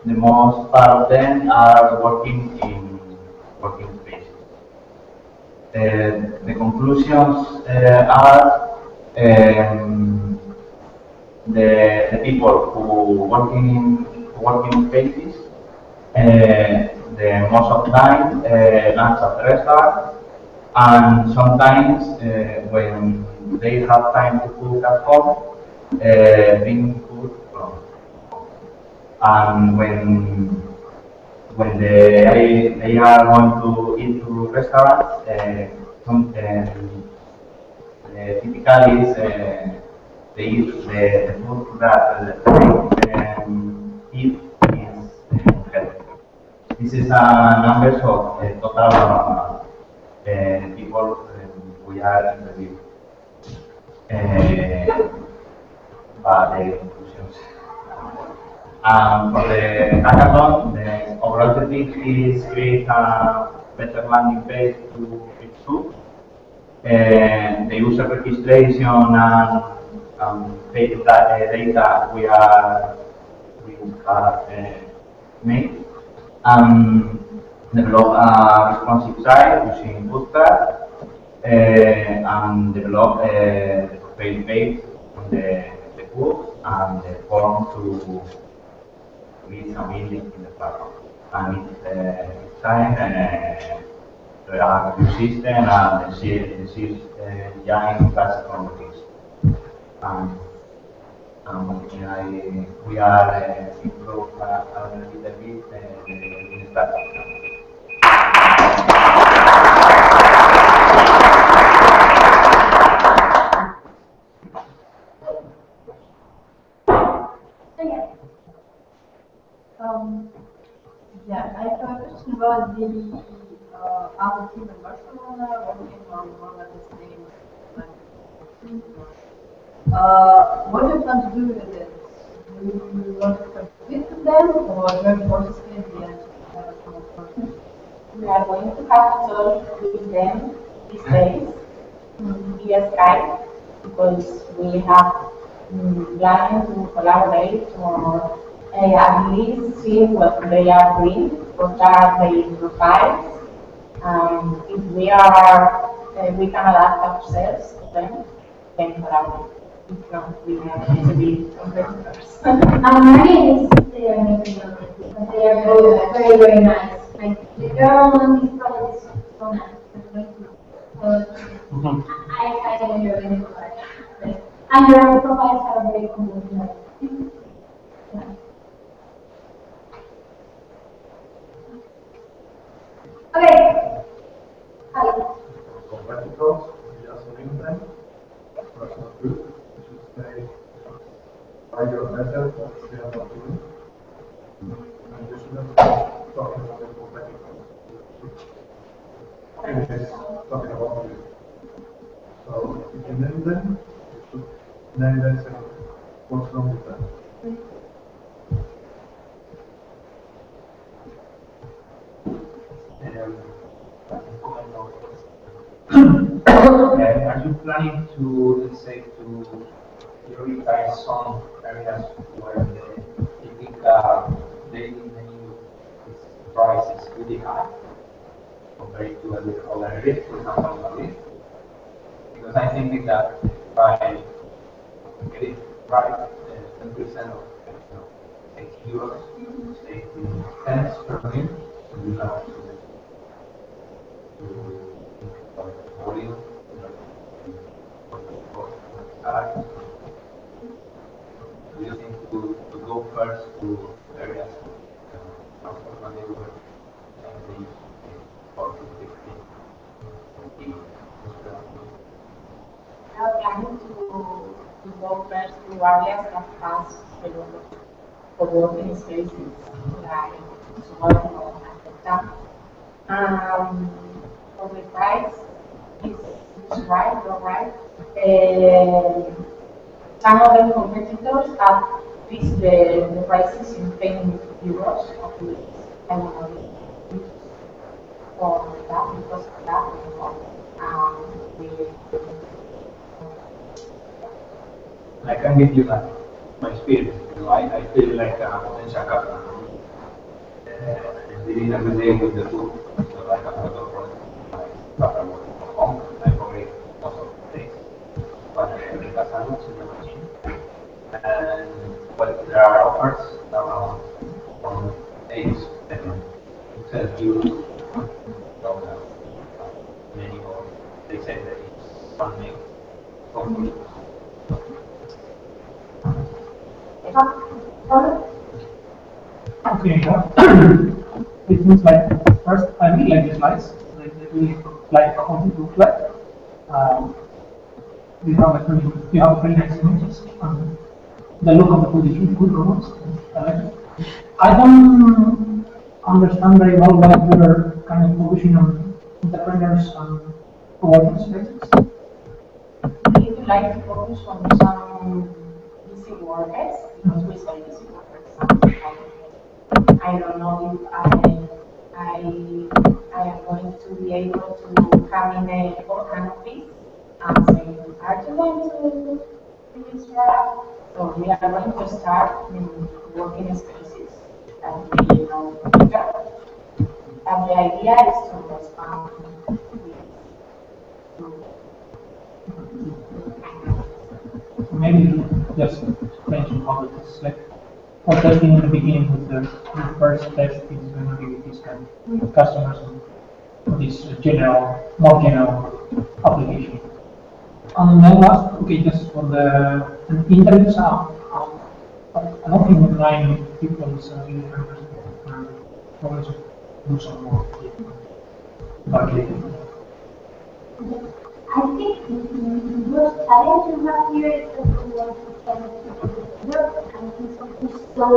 the most part of them are working in working spaces. The conclusions are the people who working in spaces The most of the time lunch at the restaurant, and sometimes when they have time to cook at home, bring food from home. And when they are going to eat to restaurants, typically is they eat the food that they eat is healthy. This is a numbers of total people we are interviewing. But the conclusions. For the hackathon, the overall technique is create a better landing page to improve. The user registration and data we have made. Develop a responsive site using Bootstrap and develop the profile page on the course and the form to be submitted in the platform. And it's time there are new system and the giant classic competition. We are improve a little bit in that. Yeah, I have a question about the other team in Barcelona working on more or less the same. What do you plan to do with it? Do you want to compete with them or join forces in the end? We are going to have to talk with them these days via Skype because we have planning to collaborate or at least see what they are doing, what are their profiles. If we can adapt ourselves to them, then collaborate. If not, we have to be competitors. Mary is their making of it because they are both very, very nice. Like the girl on this project is so nice. I don't know any of that. And your profiles are very cool. Yeah. Okay. Hi. Competitors, we just name them. That's not good. You should say by your method what they are not doing. And you shouldn't talk about the competitors. Anyways, talking about you. So if you name them, you should name them and what's wrong with them. Are you planning to, let's say, to prioritize some areas where the daily menu price is really high compared to other areas, for example, Madrid? Because I think that by getting right, 10% of 8 euros, 80 cents per meal, you have to volume. Do you think to go first to areas of my neighborhood and We are planning to go first to areas that has a lot of co-working spaces like Summit or Africa. For the price is right, you're right. Some other competitors have fixed the prices in 10 euros at least. I don't know for that because of that. I can give you my experience. I feel like a potential customer. Living every day with the food, so I have a lot of problems. After working from home, I probably most of the days. But I make a sandwich in the machine. And well, there are offers around from 8 to 10 use from many more. They say that it's 1 meg of Okay, it seems like first I really like the slides. They really like how it looks like. You have very nice images. The look of the food is really good, almost. I like it. I don't understand very well why you're kind of focusing on entrepreneurs and co-working spaces. We would like to focus on some busy workers, because we say busy workers. I don't know if I am going to be able to come in a work office and say, are you going to use your app? So we are going to start in working spaces that we know better. And the idea is to respond Maybe just mention how it is like for testing in the beginning with the first test is going to be with these kind of customers and this more general application. And then last, okay, just for the interviews, I don't think 9 people is really 100%. Probably should do some more. I think the most challenge you have here is that you want to kind of work and do something so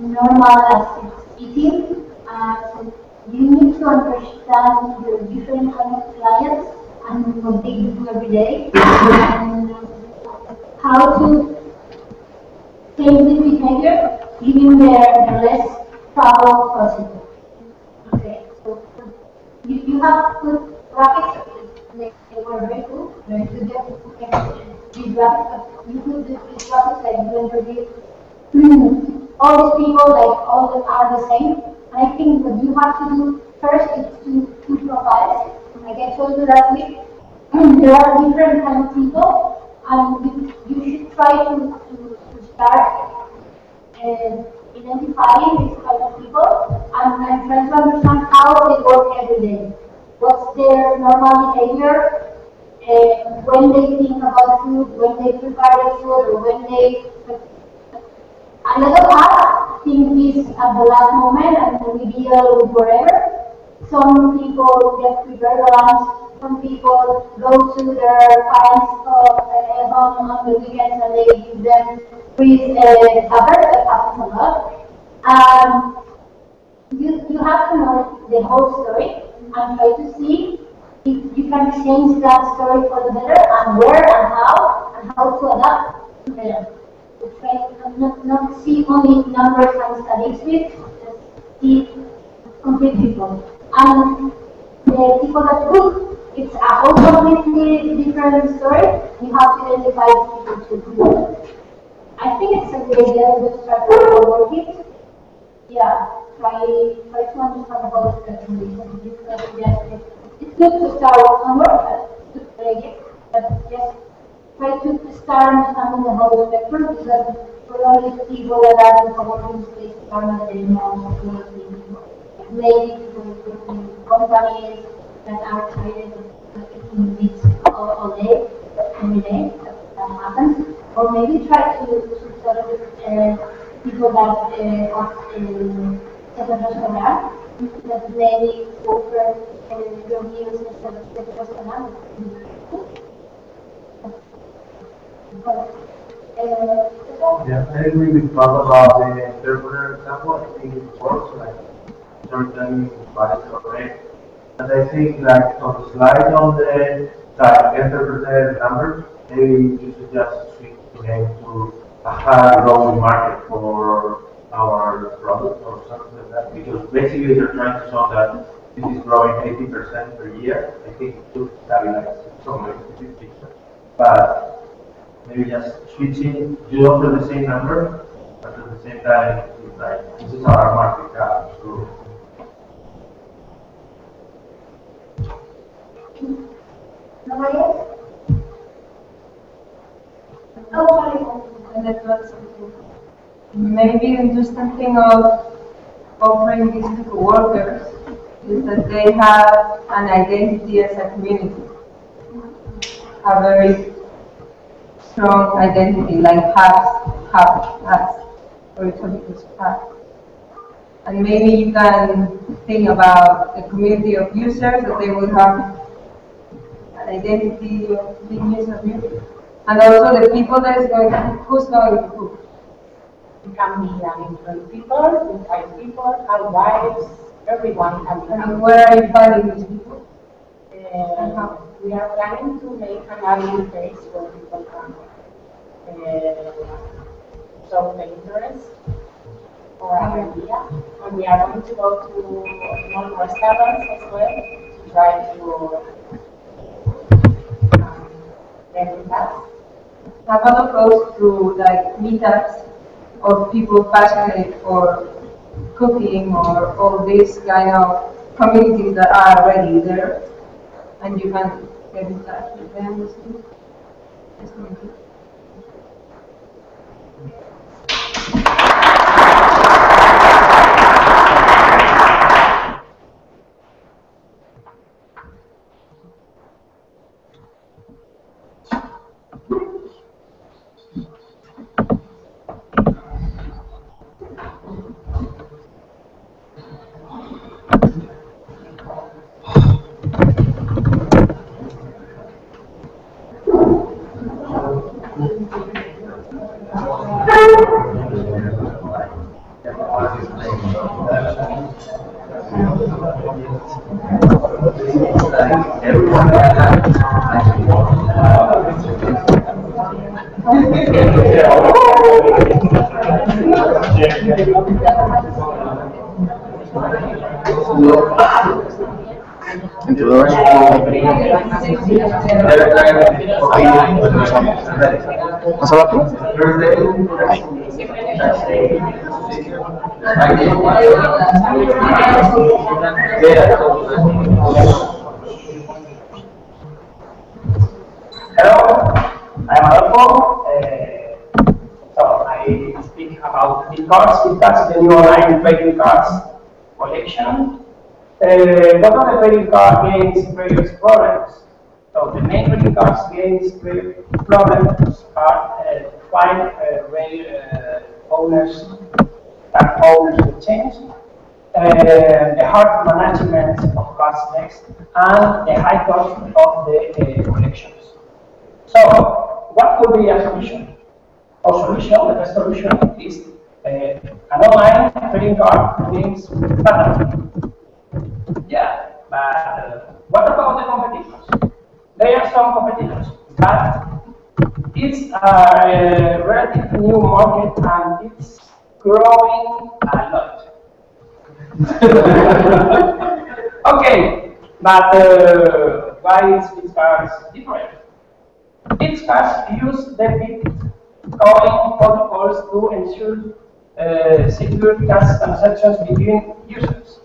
normal as it's eating. So you need to understand the different kind of clients and what they do every day and how to change the behavior, giving their less trouble possible. Okay, so you have good graphics, they were very cool, very good job. These graphics, you could do these graphics like you introduce all these people, like all of them are the same. And I think what you have to do first is to two profiles. Like I told you last week, there are different kind of people, and you should try to start identifying these kind of people and trying to understand how they work every day. What's their normal behavior when they think about food, when they prepare the food, or when they... A lot of us think this at the last moment and we deal with whatever. Some people just prepare the lunch, some people go to their parents' home on the weekends and they give them free supper, that happens a lot. You have to know the whole story and try to see if you can change that story for the better and where and how to adapt to them. To try not see only numbers and statistics, just see complete people. And the people that cook, it's a whole completely different story. You have to identify these people too. I think it's a good idea to start working. Yeah, try to understand about the recommendation. It's good to start homework, but just try to start understanding the whole spectrum because for all these people that are in co-working spaces are not very known people. Maybe people working in companies that are tired of eating meat all day, every day, that happens. Or maybe try to sort of people that of a restaurant that maybe offer your meals instead of the restaurant. Yeah, I agree with Bob about the entrepreneur example. I think it works, like storytelling is correct. And I think like on the slide on the entrepreneur numbers, maybe you should just switch the name to a high growing market for our product or something like that. Because basically they're trying to show that this is growing 80% per year. I think it should stabilize somewhere in 50%. But maybe just switching, you offer the same number, but at the same time, it's like, this is our market cap. So. Nobody else? And that's not something. Maybe just something of offering this to co-workers is that they have an identity as a community, a very strong identity, like hubs, for example, hubs. And maybe you can think about a community of users that they will have an identity of being user community. And also the people that is going to cook, who's going to cook. It can be young people, retired people, housewives, everyone can be. And where are you finding these people? We are planning to make an admin page where people can show the interest or an idea. And we are going to go to small restaurants as well to try to get with us. Have also close to like meetups of people passionate for cooking or all these kind of communities that are already there, and you can get in touch with them. ¿Pasaba tú? Hello, I'm Adolfo. So I speak about the cards. That's the new online trading cards collection. One of the trading card games various problems. So the main trading cards games problems are to find rare owners that owners will change. The hard management of cards next, and the high cost of the collections. So, what could be a solution? The best solution is an online trading card games pattern. Yeah, but what about the competitors? There are some competitors, but it's a relatively new market and it's growing a lot. Okay, but why is these cards different? These cards use debit calling protocols to ensure secure cash transactions between users.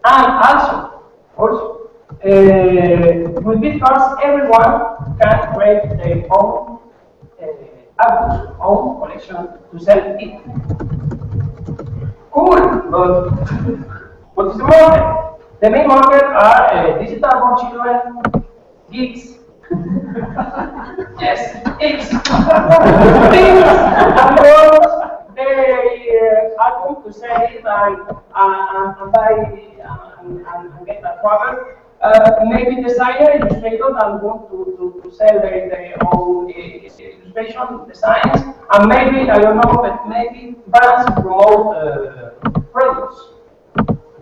And also with these cards, everyone can create their own own collection to sell it. Cool, but what is the market? The main market are digital born children, geeks. Yes, geeks. Things and girls, they are going to sell it and buy and get a product. Maybe designer, illustrators that want to sell their own illustration designs, and maybe, I don't know, but maybe brands promote products.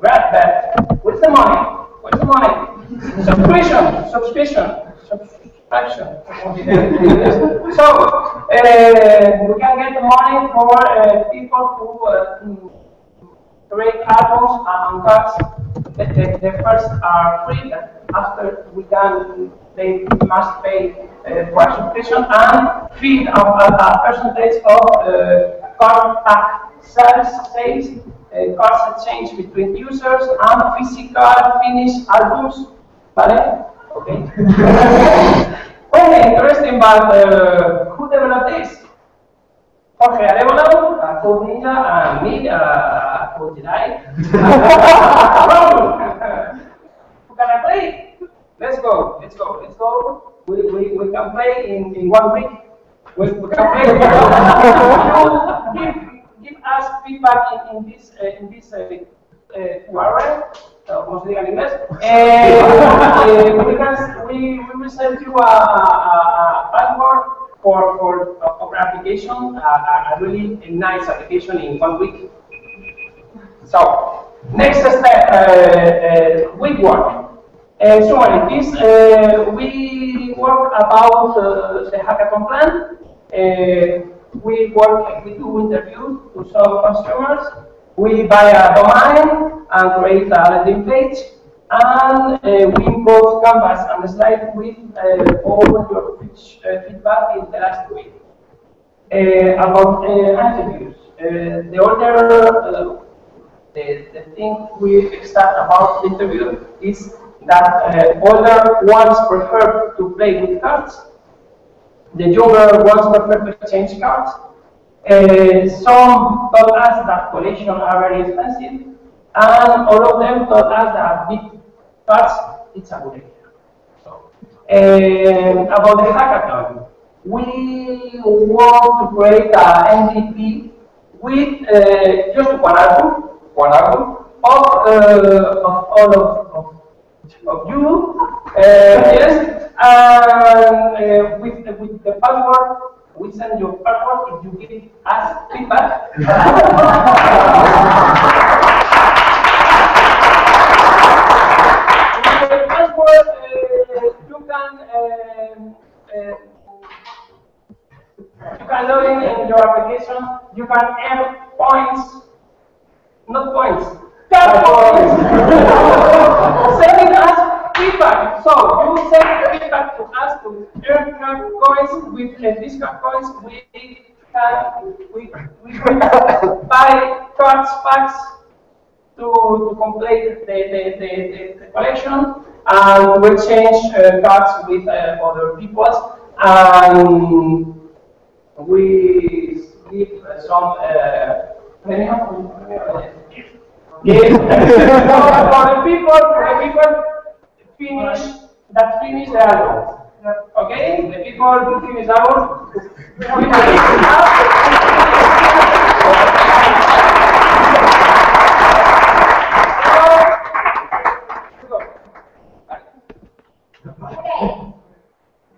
Great, but what's the money? What's the money? Subscription. So, we can get the money for people who create albums and cards. The first are free, but after they must pay for a subscription and feed a percentage of card pack sales, cards exchange between users and physical finished albums. Vale? Okay. Okay, interesting, but who developed this? Jorge Arevalo, Code Ninja, and me, Who did I? Who can I play? Let's go. We can play in 1 week. We can play. Give us feedback in this URL, mostly in English. We will send you a password for our application, a really nice application in 1 week. So, next step, week work. So in this, we work about the hackathon plan. We do interviews to some customers. We buy a domain and create a landing page. And we import Canvas and slide with all your feedback in the last week. About interviews, the order, the thing we start about the interview is that older ones prefer to play with cards. The younger ones prefer to exchange cards. Some told us that collections are very expensive, and all of them told us that big cards, it's a good idea. So, about the hackathon, we want to create an MVP with just one album of all of you, yes, and with the password, we send your password if you give us feedback. With the password, you can log in your application. You can earn points, not points. Sending us feedback. So you send feedback to us to earn card coins. With these card coins, we can buy cards packs to complete the collection, and we change cards with other people's, and we give some yes. For the people finish the album. Okay? The people who finish the album,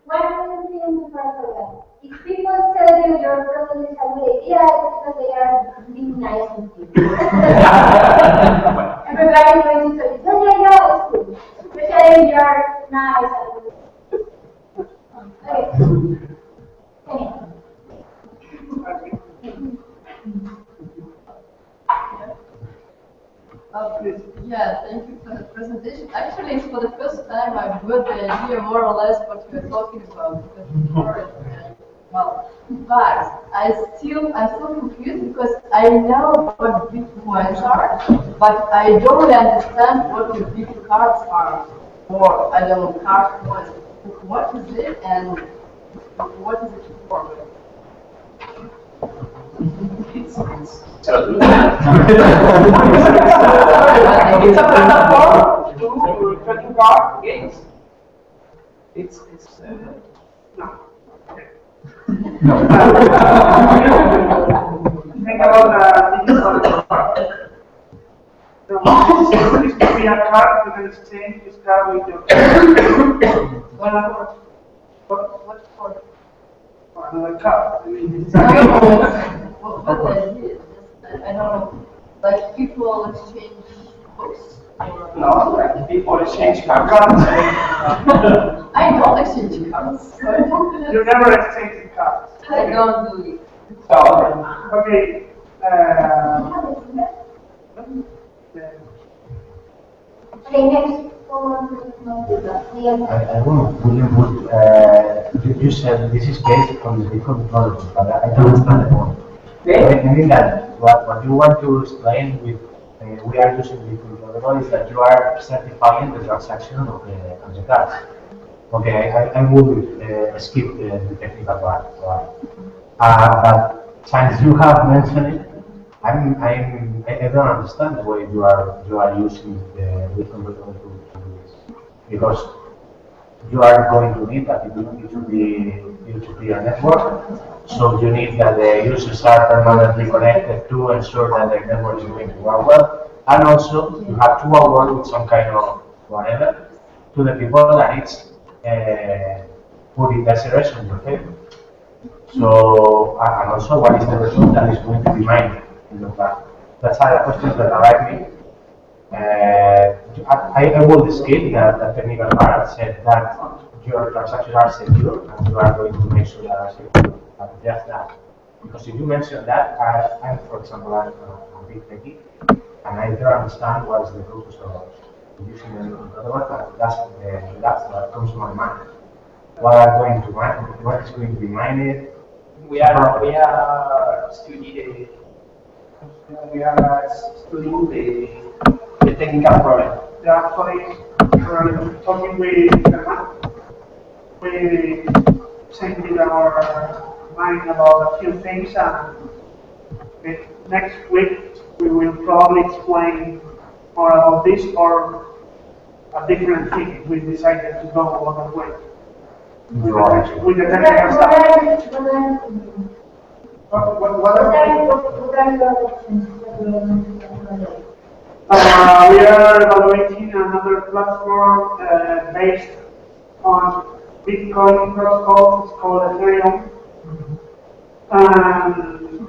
One thing for everyone. If people tell you your product is a good idea, it's because they are being nice with you. Everybody is going to tell you, yeah, it's good. Especially if you are nice and Yeah, thank you for the presentation. Actually, it's for the first time I've got the idea more or less what you were talking about. Because before, well, but I'm still confused because I know what big coins are, but I don't really understand what the big cards are. Or I don't know, card coins. What is it and what is it for? it's a platform to trading card games. It's no. Think about digital card. This could be a card, you can exchange this card with your what for? For another card. What is it? I don't know. Like people exchange books? No, like people exchange cards. I don't exchange cards. So I don't You never exchange cards. I don't do it. So, okay. Okay, next. I want to input, you said this is based on the different products, but I don't understand the point. I mean that what you want to explain with we are using different protocols is that you are certifying the transaction of the cards. Okay, I will skip the technical part. But since you have mentioned it, I don't understand the way you are using the Bitcoin protocol to do this, because you are going to need that it should be a network. So you need that the users are permanently connected to ensure that the network is going to work well. And also you have to award with some kind of whatever to the people that it's putting that service on your favor. So, and also what is the result that is going to be mined in the past? That's how the questions that arrive me. I will skip the technical part, said that your transactions are secure and you are going to make sure that are secure. But just that. Because if you mention that, I'm for example, I'm a big techie, and I don't understand what is the purpose of using the protocol, but that's what comes to my mind. What are going to mine? What is going to be mined? We are studying the technical problem. Yeah, actually, talking with Tetuan, we changed our mind about a few things, and next week we will probably explain more about this or a different thing. We decided to go other way. With the technical stuff. What we are evaluating another platform based on Bitcoin protocol. It's called Ethereum. And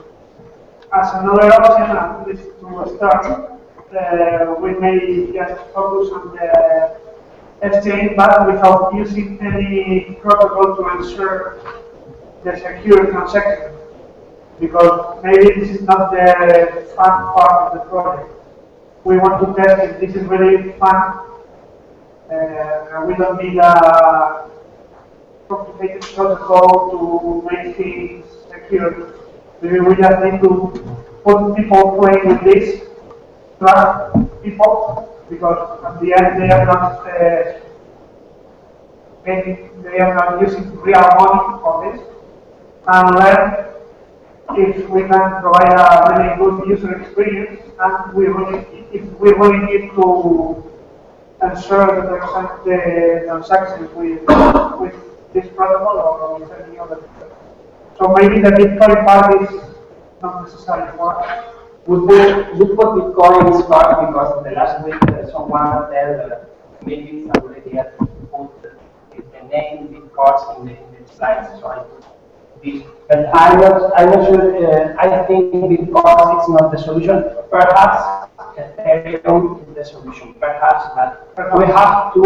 as another option, at least to start, we may just focus on the exchange, but without using any protocol to ensure the secure transaction. Because maybe this is not the fun part of the project. We want to test if this is really fun. We don't need a complicated protocol to make things secure. Maybe we just need to put people playing with this, trust people, because at the end they are not using real money for this, and learn if we can provide a really good user experience, and if we really need to ensure the transactions with this protocol or with any other. So maybe the Bitcoin part is not necessary for us. We put Bitcoin is part because the last week someone said maybe it's a good idea to put the name Bitcoin in the slides. So I put this. But I'm not sure. I think Bitcoin is not the solution. Perhaps Ethereum is the solution. Perhaps, but we have to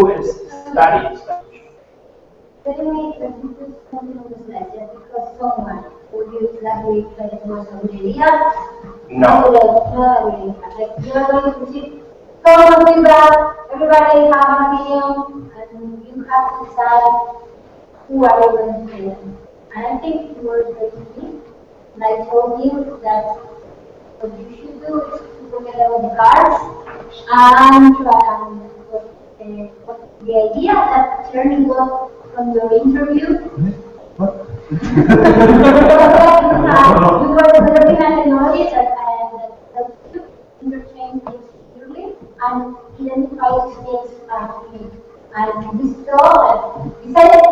study. Anyway, but this is something on the slide just because someone who used that week that it was a good idea. No. Like you are going to see some people, everybody have an opinion, and you have to decide who are you going to be. And I think you were going to be, and I told you that what you should do is to forget about the cards and try and the idea that turning off from your interview. What? You were behind the knowledge that you interchange things clearly and identify the skills clearly. And we saw that decided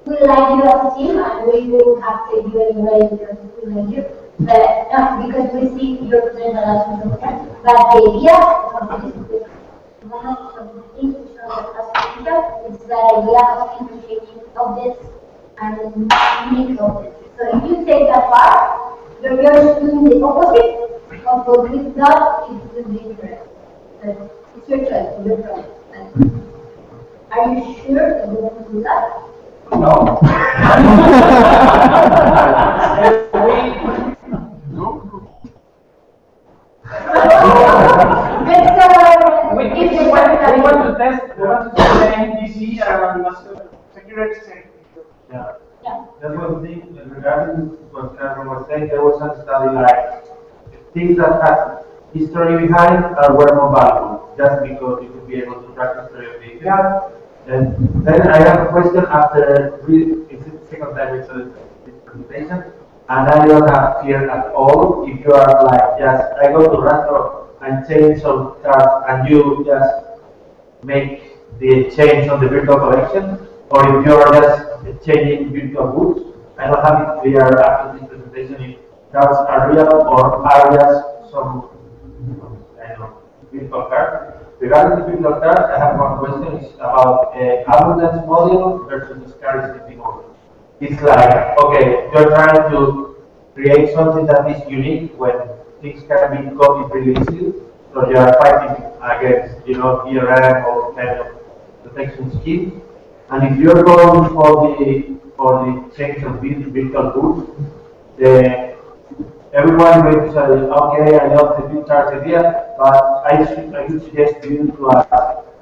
we like you as a team and we will have to you anyway because we like you. But no, because we see your potential as a professional. But the idea of this one of the things we show as potential is that idea of interchanging objects and unique objects. So if you take that part, you're just doing the opposite of what we thought it would be different. It's your choice, your choice. Are you sure that you want to do that? No. We want to test the NPC and security safety. Yeah. That's one thing regarding what Carmen was saying. There was a study like things that have history behind were more valuable just because you could be able to track the history of the event. And then I have a question after it's the second time we saw this presentation. and I don't have fear at all. If you are like just, I go to restaurant and change some cards and you just make the change on the virtual collection, or if you are just changing virtual goods, I don't have it clear after this presentation if cards are real or are just some, I don't know, virtual cards. Regarding the virtual cards, I have one question. It's about abundance model versus scarcity model. It's like, okay, you're trying to create something that is unique when things can be copied really easily. So you are fighting against, DRM or kind of protection scheme. And if you're going for the change of virtual goods, everyone will say, okay, I love the virtual idea, but I would suggest you to ask,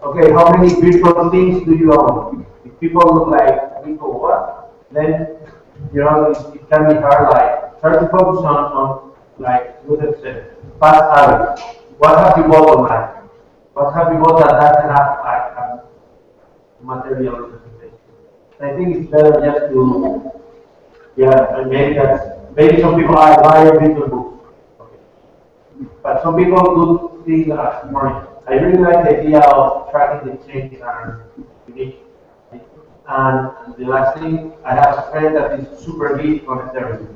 okay, how many virtual things do you own? If people look like virtual what, then it can be hard. Like try to focus on like what I said, past habits. What have you bought online? What have you bought that doesn't have a material representation? I think it's better just to, and maybe some people are buying virtual books. Okay. But some people do things as more. I really like the idea of tracking the changes and unique. And the last thing, I have a friend that is super big on Ethereum.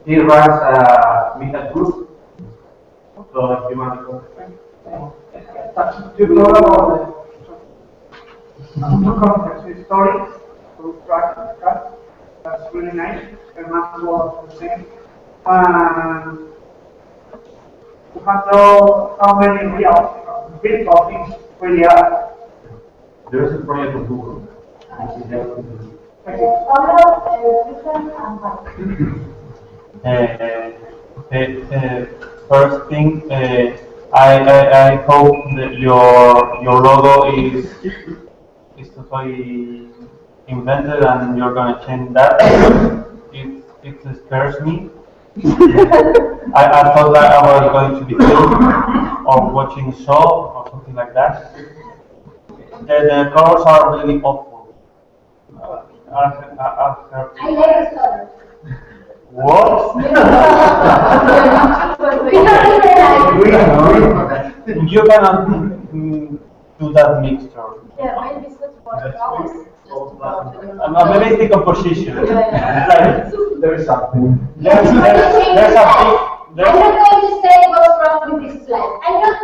He runs a meetup group. So if you want to go. To know about the context story to track that. That's really nice. And that's what I'm saying. And to handle how many real virtual things really are. There is a project of Google. First thing, I hope that your logo is totally invented and you're gonna change that. It scares me. I thought that I was going to be killed or watching a show or something like that. The colors are really awful. I like the colors. What? You cannot do that mixture. Yeah, maybe it's not for colors. Maybe it's decomposition. There is something. There's a big. I'm not going to say what's wrong with this slide. I'm not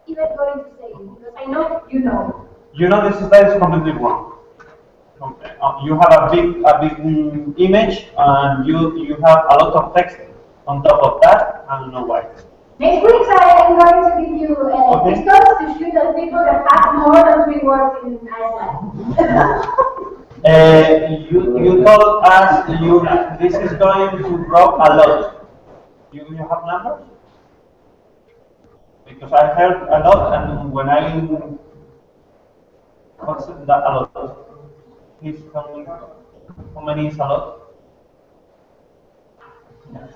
even going to say it because I know you know. You know this slide is completely wrong. Okay. You have a big image and you have a lot of text on top of that. I don't know why. Next week I'm going to give you pictures to shoot at people that have more than 3 words in Iceland. You told us this is going to grow a lot. You have numbers? Because I heard a lot, and when I what's that a lot? Please tell me how many is a lot? This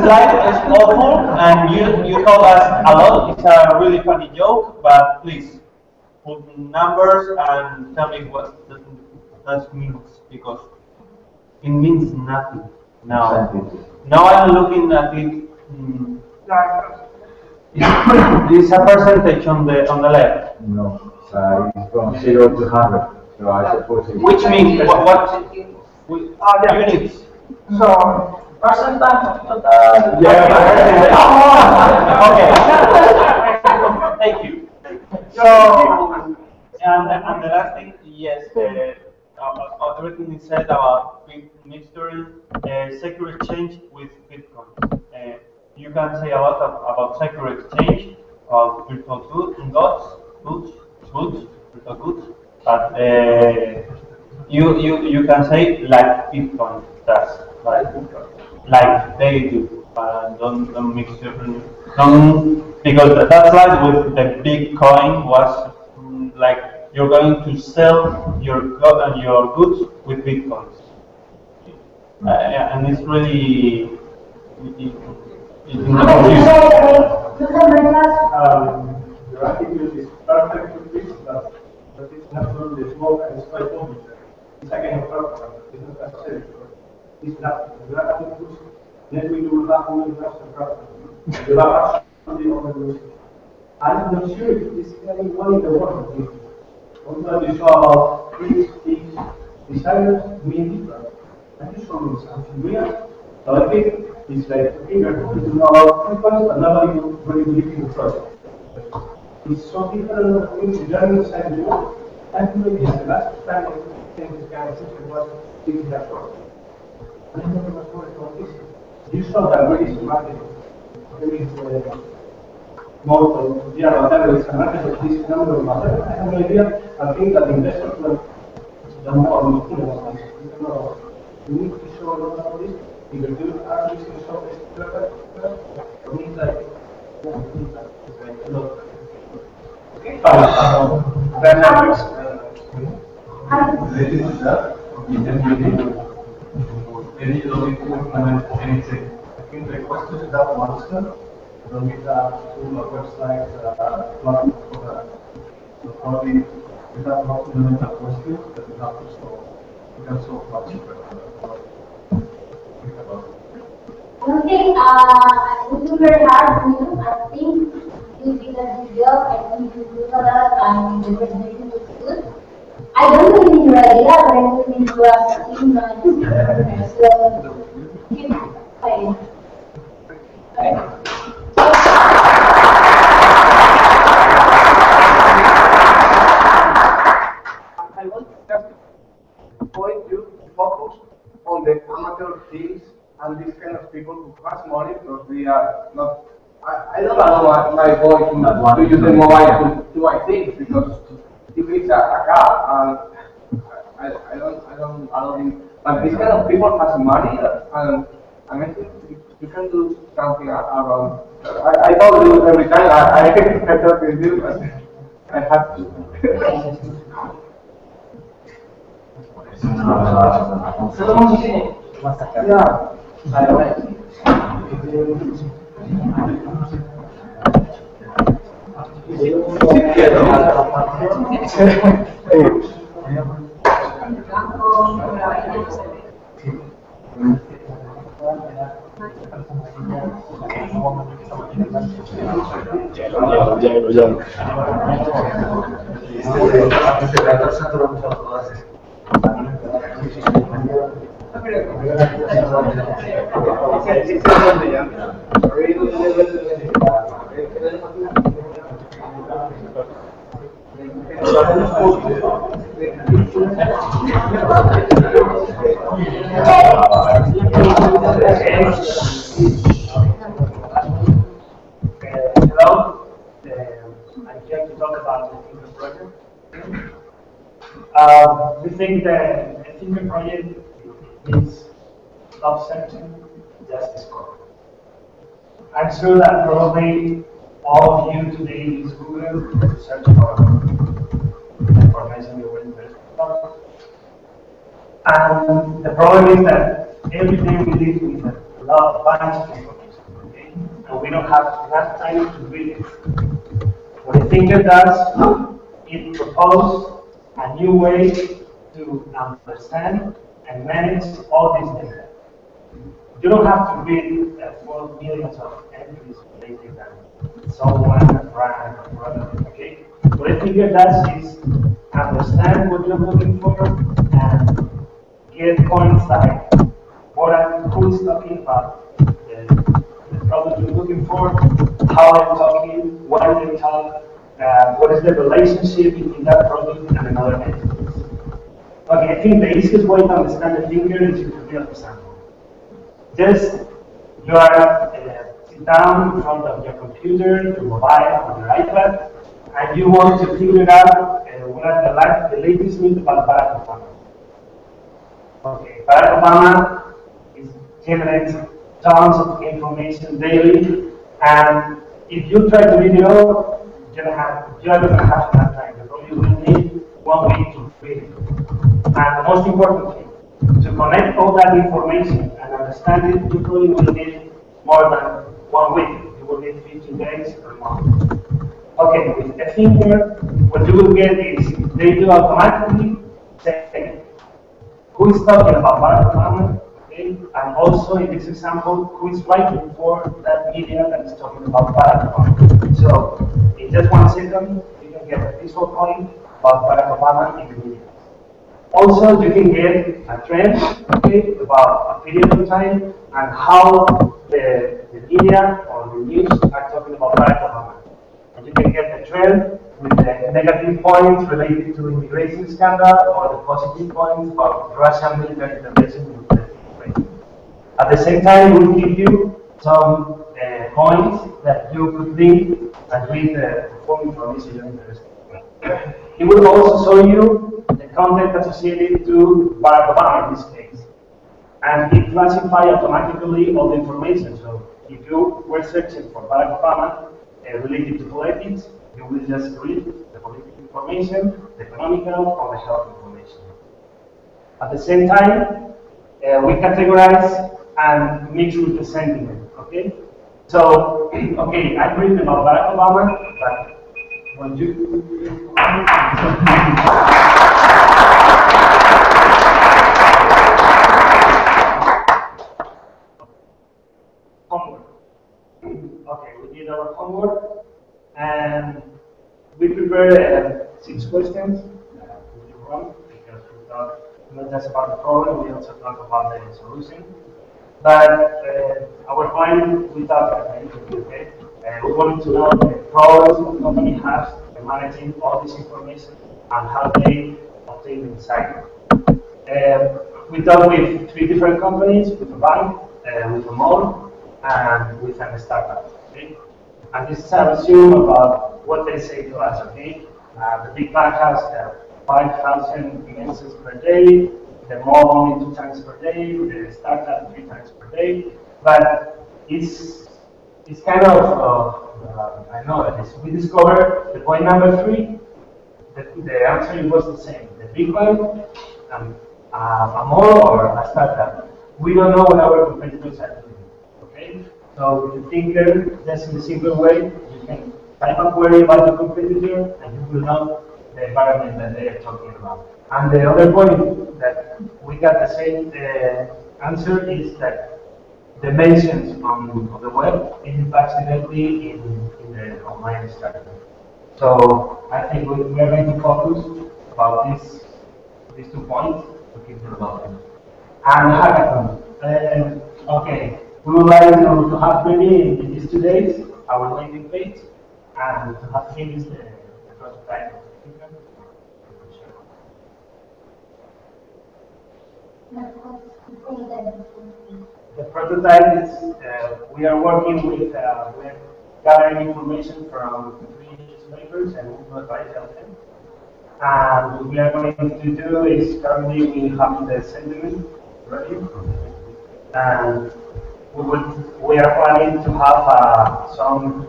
slide is awful, and you told us a lot. It's a really funny joke, but please put numbers and tell me what that means, because it means nothing now. Now I'm looking at it. It's a percentage on the left. No, it's from 0 to 100. So I suppose it's Which means what units? So, Percentage of total. Okay. Thank you. So, and the last thing, yes, everything is said about mixturing secure exchange with Bitcoin. You can say a lot about secure exchange, about virtual goods, virtual goods, but you can say like Bitcoin does, like they do. Don't mix different. Because that slide with the big coin was like you're going to sell your goods with Bitcoins, and it's really. Your attitude is perfect with this, but it's not only small and it's quite obvious. a kind of program. It's not necessary because it's not. You are having tools, then we will have only master program. You have actually overlooked. I'm not sure if this is anyone in the world. Also, you saw about these desires being different. And you show me something real. So I think it's like, okay, you're going to know about frequency, but nobody will really believe in the project. It's so different from things you learn inside the world. I think maybe the last time I think this kind of system was thinking that short. And I never was worried about this. You saw that really systematic. Maybe mode, yeah, whatever is connected with this number of matter. I have no idea. I think that investors will the more we think about this. We need to show a lot about this. If you do actually show this perfect, for me it's like, it's like a lot. Okay, dynamics. Related to that, in any logic implement anything. I think the question is that monster. Don't need that tool or website plugin for that. So probably we have not fundamental questions that we have to solve. We can solve much better. Think about it. I don't think it will be very hard for you. I think you did a good job. I think you do a lot and the presentation looks good. I don't know in your idea, but I'm looking to a team so keep playing. I want just to point you to focus on the amateur teams and these kind of people who has money because they are not. I don't allow my boy to use the mobile to do my things because if it's a car and I don't allow him. But these kind of people has money and I think you can do something around. I told you every time I talk with you, but I have to. Hello, I'm here to talk about the Thinker project. We think that the Thinker project is self-centered justice core. I'm sure that probably all of you today use Google to search for information you were interested in. And the problem is that every day we live with a lot of bunch of information, okay? And we don't have enough time to read it. What the Thinker does, it proposes a new way to understand and manage all this data. You don't have to read 4 millions of entries related to someone, brand, or product, okay? What the Thinker does is understand what you're looking for and get points like who is talking about the product you're looking for, how they're talking, why they talk, what is the relationship between that product and another entity. Okay, I think the easiest way to understand the Thinker is with a real example. Just you are sit down in front of your computer, your mobile, or your iPad, and you want to figure out what are the latest news about Barack Obama. Okay, Barack Obama generates tons of information daily, and if you try to read it all, you're not going to have enough time. You will need 1 week to read it. And the most important thing, to connect all that information and understand it, you probably will need more than 1 week. You will need 15 days or more. Okay, with a Thinker, what you will get is they do automatically say, who is talking about Barack Obama, okay? And also in this example, who is writing for that media that is talking about Barack Obama. So in just 1 second, you can get a visual point about Barack Obama in the media. Also, you can get a trend, okay, about a period of time and how the media or the news are talking about Barack Obama. And you can get the trend with the negative points related to immigration scandal or the positive points about Russian military intervention in Ukraine. At the same time, we'll give you some points that you could link and read the full information you're interested in. It will also show you the content associated to Barack Obama in this case. And it classifies automatically all the information. So if you were searching for Barack Obama related to politics, you will just read the political information, the economical, or the health information. At the same time, we categorize and mix with the sentiment, okay? So, okay, I'm reading about Barack Obama, but when you... Homework. Okay, we did our homework, and we prepared 6 questions. We run because we thought not just about the problem, we also talk about the solution. But our point, we thought, okay, we wanted to know the problems the company has in managing all this information and how they obtain insight. We talked with 3 different companies, with a bank, with a mall, and with a startup. Okay? And this is a resume about what they say to us. Okay, the big bank has 5,000 images per day. The mall only 2 times per day. The startup 3 times per day. But it's kind of I know that we discovered the point number 3. The answer was the same. The big bank, a mall or a startup. We don't know what our competitors are doing. Okay, so if you think just in a simple way, you can type a query about the competitor, and you will know the environment that they are talking about. And the other point that we got the same answer is that the mentions on the web impacts directly in the online strategy. So I think we are going to focus about these 2 points to keep developing. And hackathon. Okay, we would like to have ready in these 2 days our landing page and to have finished the prototype. The prototype is, we are working with, we are gathering information from 3 newspapers and we will advise them. And what we are going to do is currently we have the sentiment ready. And we are planning to have some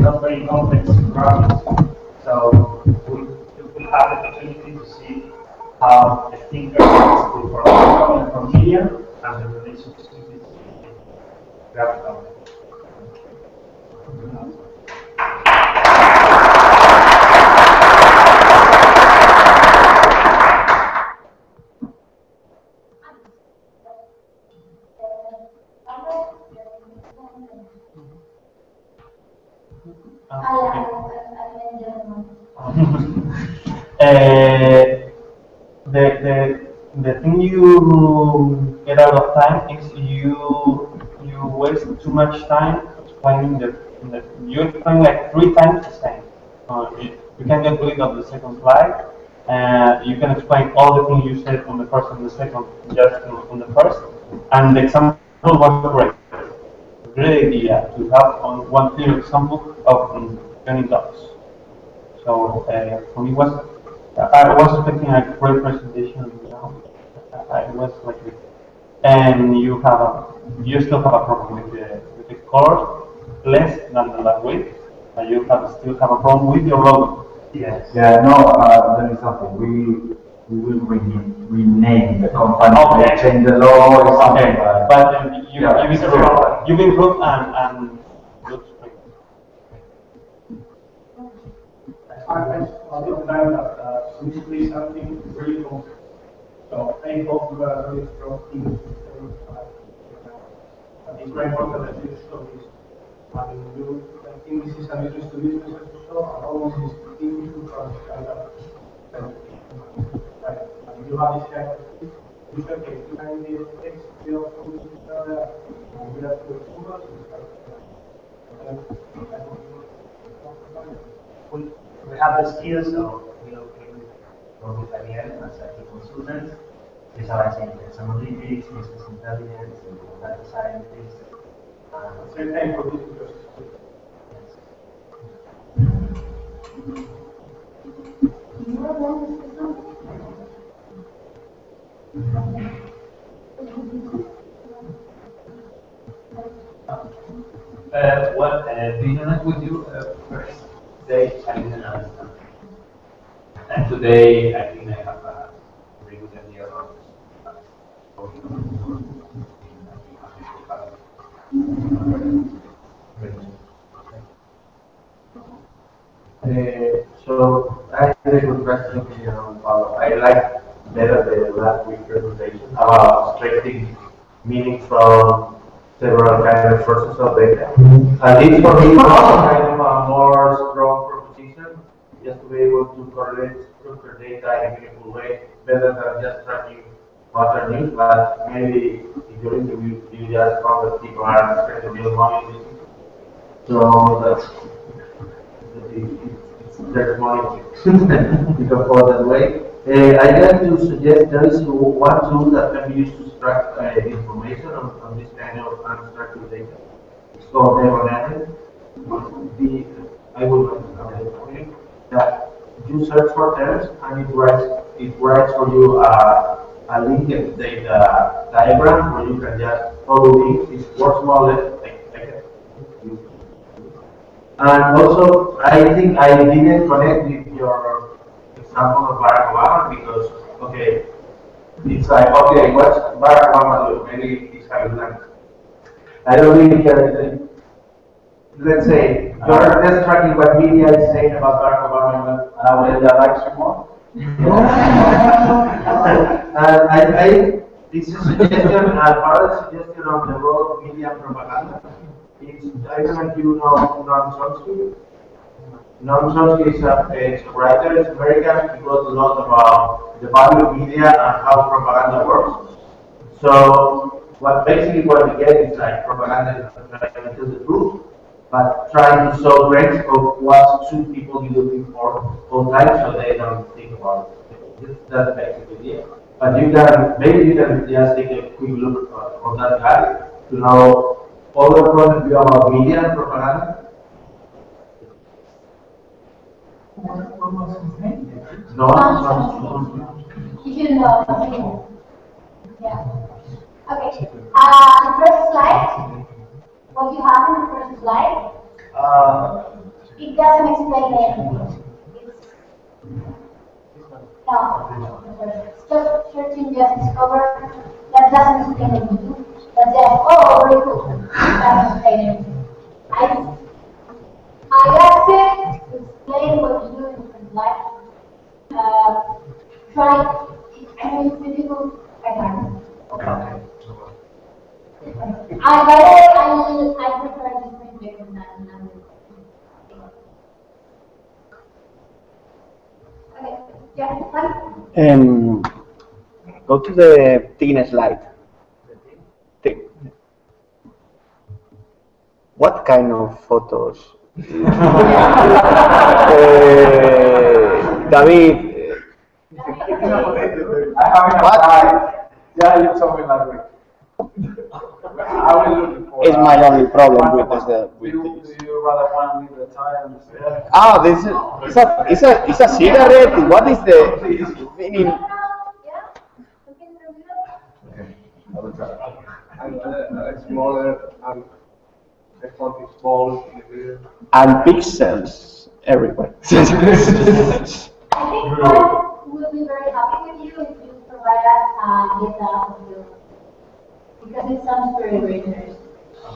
not very complex problems. So we will have the opportunity to see how the thinker is the information from media and the relationship with graphical. The thing you get out of time is you waste too much time explaining you explain like 3 times the same. You can get rid of the second slide. You can explain all the things you said on the first and the second just on the first. And the example was great. Great idea to have on 1 clear example of turning dots. So for me I was expecting a great presentation. I was like it. And you still have a problem with the colors less than the last week. And you still have a problem with your logo. Yes. Yeah. No. There is something. We will rename the company. Okay. Change the logo. Or something. Okay. But you've improved and looks great. Basically something really cool. So I hope we are really strong team. It's very important that you show this. And you, I think this is a business to business also, and almost this team to transfer. And you have this kind of thing, you can take you can be a text, you know, from each other, and you have to explore. We have the skills of relocating with Daniel as a key consultant, specializing in business analytics, business intelligence, and data scientists. Same time for this because being honest with you, first day I didn't understand. And today I think I have a very good idea of So I had a good question here on Pablo. I like better the last week presentation about extracting meaning from several kind of sources of data. And this for me is kind of a more strong proposition, just to be able to correlate structured data in a meaningful way, better than just tracking water news. But maybe if you're interview, you just found that people are spending real money. So that's there's money you can fall that way. I'd like to suggest there is one tool that can be used to extract information on this kind of unstructured data. It's called Never. I will recommend that you search for terms and it writes for you a linked data diagram where you can just follow links. It works more or less like that. And also, I think I didn't connect with your example of Barack Obama because, okay, it's like, okay, what's Barack Obama do? Maybe he's having lunch. I don't really care anything. Let's say, you're just tracking what media is saying about Barack Obama and I will like you more. And this is a suggestion, and part of the suggestion of the role of media and propaganda. I don't know if you know Noam Chomsky. Noam Chomsky is a writer, he's American. He wrote a lot about the value of media and how propaganda works. So, what we get is like propaganda is not trying to tell the truth, but trying to sow trends of what should people be looking for all time so they don't think about it. That's basically the idea. But maybe you can just take a quick look on that guy to know other point of view about media and propaganda. What was his name? No. You should know. Yeah. Okay. The first slide. What you have in the first slide. It doesn't explain anything. It's just searching, just discover. That doesn't explain anything. That's just, oh, very cool. Doesn't explain anything. I asked it to explain what you do in the slide. Try. I mean, it's difficult. I can't. Okay. I prefer this project than okay. Yeah, fine. Go to the thin slide. What kind of photos? David. What? Yeah, you told me last week. I was looking for. It's my only problem with this. Do you rather want to leave the tie on the stairs? Ah, it's a cigarette. What is the meaning? It's smaller and the font is small in the video. And pixels everywhere. I think Juan will be very happy with you if you provide us data of you. Because it sounds very, very interesting.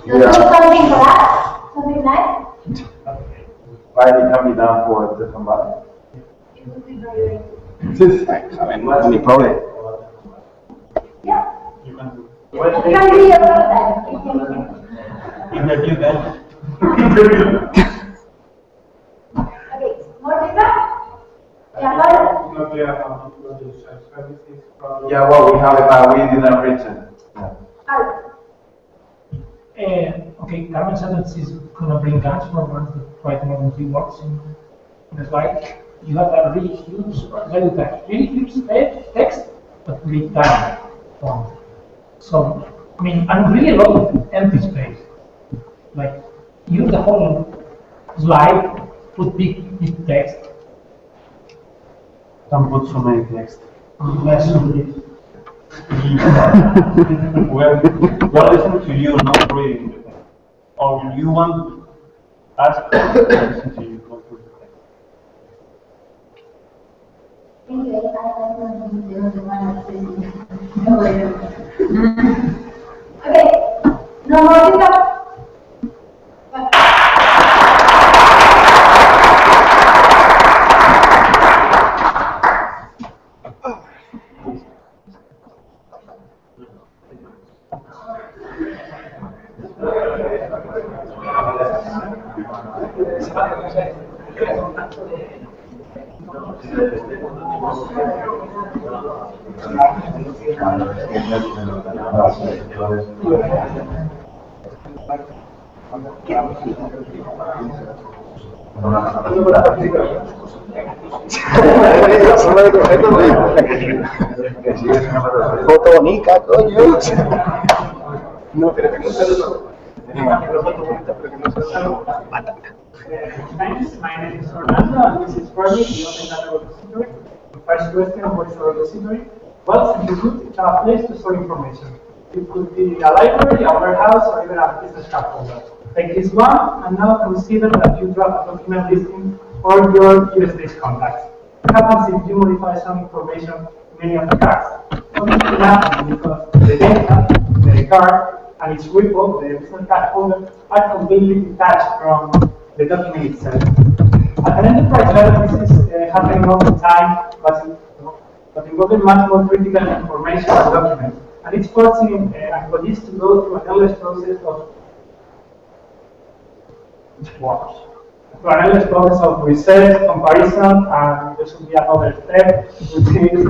So do something for us? Something nice? Why did you have me down for the combat? It would be very, very good. I mean, any problem? It can be a prototype. Interview them. Okay, more feedback? Yeah, Carlos. Yeah, well, we have it, but we didn't reach it. Carlos. Okay, Carmen said that she's going to bring guns for once the right moment works in the slide. You have a really huge text, but really tiny font. So, I mean, and really a lot of empty space. Like, use the whole slide, put big text. Don't put so many text. Less read. We're listening to you, not reading the text. Or you want us to listen to you, not read the text. Thank you. Okay, no more feedback. Foto bonita, coño. No, pero que no se My name is Orlando, and this is Fernie, the Open Data Repository. The first question, what is a repository? Well, simply put, it's a place to store information. It could be a library, a warehouse, or even a business card folder. Take this one, and now consider that you drop a document listing or your US-based contacts. What happens if you modify some information in any of the cards? Obviously nothing, because the data, the card, and its repo, the business card folder, are completely detached from the document itself. At an enterprise level, this is happening all the time, but involving much more critical information and documents. And it's forcing employees to go through an endless process of research, comparison, and there should be another step, which is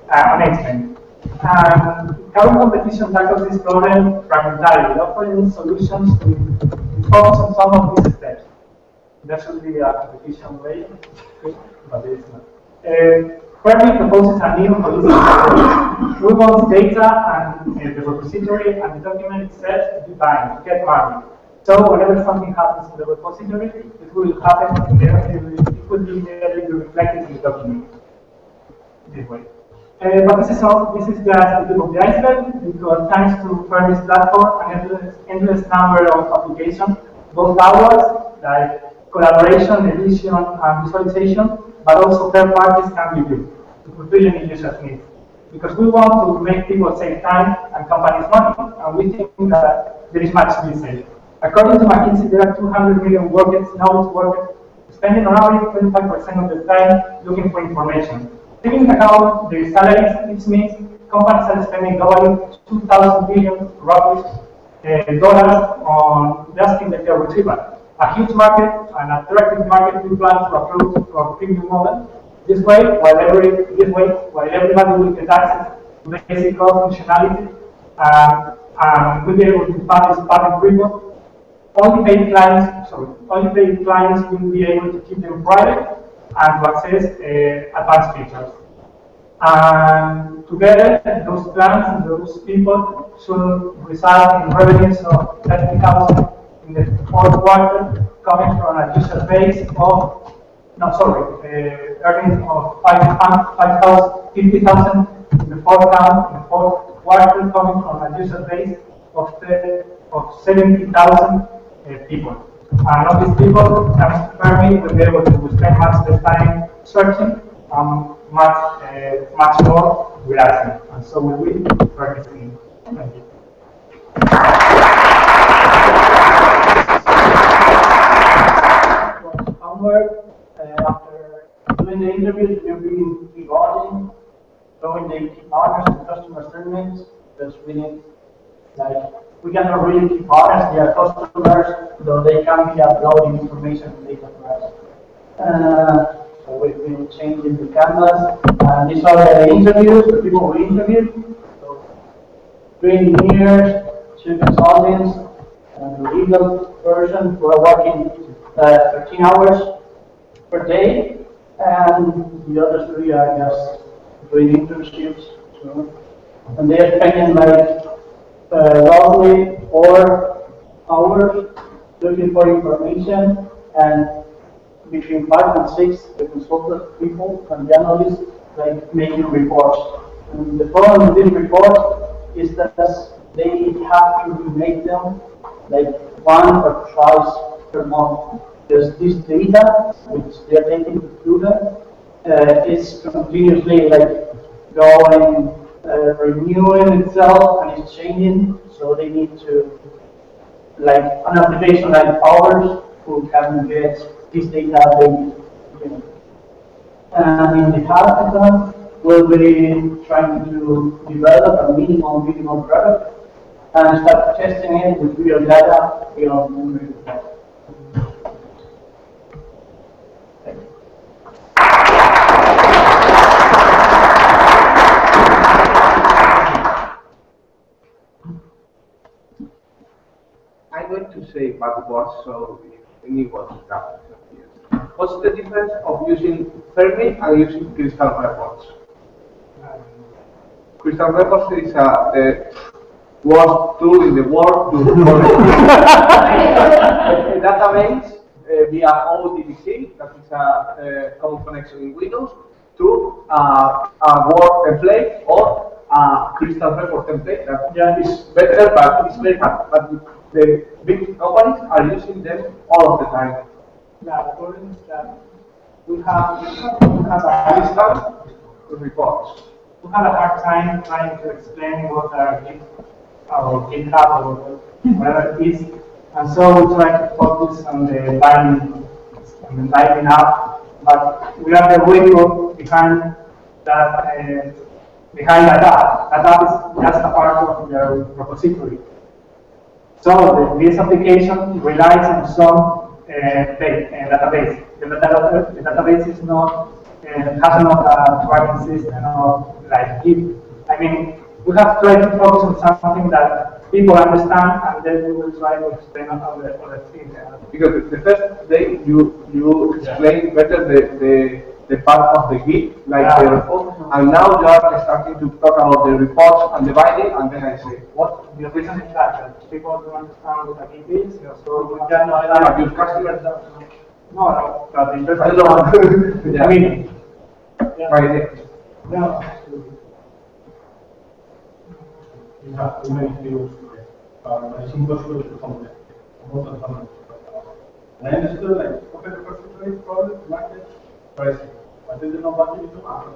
management. And current competition tackles this problem fragmentarily, offering solutions to focus on some of these steps. There should be a competition way, but there is not. Fermi proposes a new holistic approach. We want data and the repository and the document itself to be bound, to get married. So whenever something happens in the repository, it will happen immediately, it will be immediately reflected in the document. This way. But this is just the tip of the iceberg, because thanks to Fermi's platform, an endless number of applications, both ours, like collaboration, edition, and visualization, but also third parties can be built to fulfill any user's needs. Because we want to make people save time and companies money, and we think that there is much to be saved. According to McKinsey, there are 200 million workers, knowledge workers, spending on average 25% of their time looking for information. Taking into account their salaries, this means companies are spending globally 2,000 billion roughly dollars on just in data retrieval. A huge market, an attractive market we plan to approach to our premium model. This way, while everybody will get access to basic core functionality and will be able to publish public reports, only paid clients will be able to keep them private and to access advanced features. And together, those plans and those people should result in revenues of 30,000 in the fourth quarter, coming from a user base of, earnings of 50,000 in the fourth quarter, coming from a user base of 70,000 people. And all these people, thanks to Fermi, will be able to spend much less time searching and much more relaxing. And so will we, Fermi's team. Thank you. Onward, after doing the interviews, we'll be debugging, showing the honors and customer surveys, because we need, like, we cannot really keep honest their customers, though they can be uploading information and data to us. So we've been changing the canvas, and these are the interviews, the people we interviewed. So 3 engineers, 2 consultants, and the legal person who are working 13 hours per day, and the other 3 are just doing internships. So, and they are spending like roughly 4 hours looking for information, and between 5 and 6, the consultant people and the analysts like making reports. And the problem with these reports is that they have to make them like 1 or twice per month, because this data which they are taking to students is continuously like going, renewing itself, and it's changing. So they need to, like an application like ours, who can get this data daily. And in the hackathon, we'll be trying to develop a minimal product and start testing it with real data, memory. I'm going to say backwards, so anyone can. What's the difference of using Fermi and using Crystal Records? Crystal Records is the worst tool in the world to a database via ODBC, that is a common connection in Windows, to a Word template or a Crystal Record template that is better, but it's very hard. But the big companies are using them all of the time. Yeah, the problem is that we have a Crystal reports. We have a hard time trying to explain what our GitHub or whatever it is, and so we try to focus on the lighting up. But we are the vehicle behind that. Behind that app is just a part of the repository. So this application relies on some database. The database is not has not a tracking system of like Git. I mean, we have tried to focus on something that people understand, and then we will try to explain other things. Because the first day you explain better the part of the Git, like the report, and now you are starting to talk about the reports and the binding, and then I say, what? The reason is that people don't understand what a Git is, so we cannot use customers. No, but the I mean, And I understood, like, okay, the first place probably market pricing. But then you know what you do after.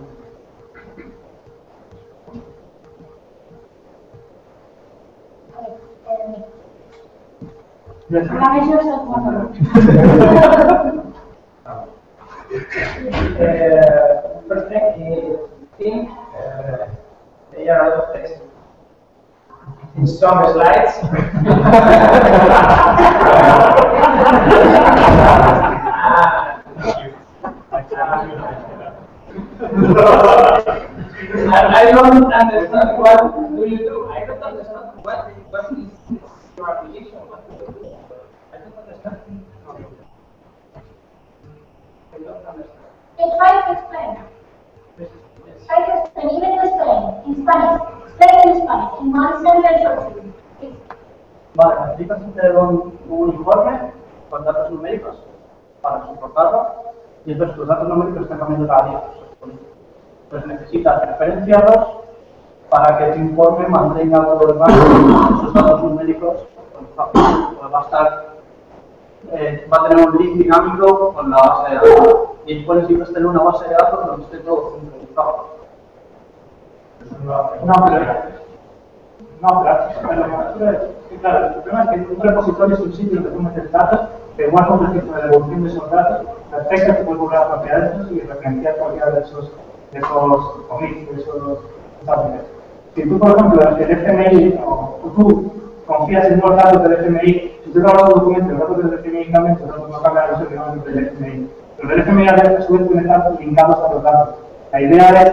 Yes. Manage yourself one First thing, I think they are out of text in some slides. I don't understand what do you do. I don't understand what is your application. I don't understand. I don't understand. Try to explain. Try to explain, even in Spanish. Explain in Spanish, in one sentence or two. Vale, necesitas hacer un informe con datos numéricos para soportarlo, y entonces los datos numéricos están cambiando cada día. Entonces necesitas referenciarlos para que tu informe mantenga todo el rango, sus datos numéricos, pues va a estar, va a tener un link dinámico con la base de datos. Y después necesitas tener una base de datos donde esté todo sincronizado. Claro, el problema es que un repositorio es un sitio donde tú metes datos, que igual con la devolución de esos datos, perfecto que puedes borrar la propiedad de esos y referenciar cualquiera de esos commits, de esos datos. Si tú, por ejemplo, el FMI, o tú confías en los datos del FMI, si tú grabas un documento, los datos del FMI cambian, los datos no cambian los datos del FMI. Pero el FMI a su vez puede estar linkados a los datos. La idea es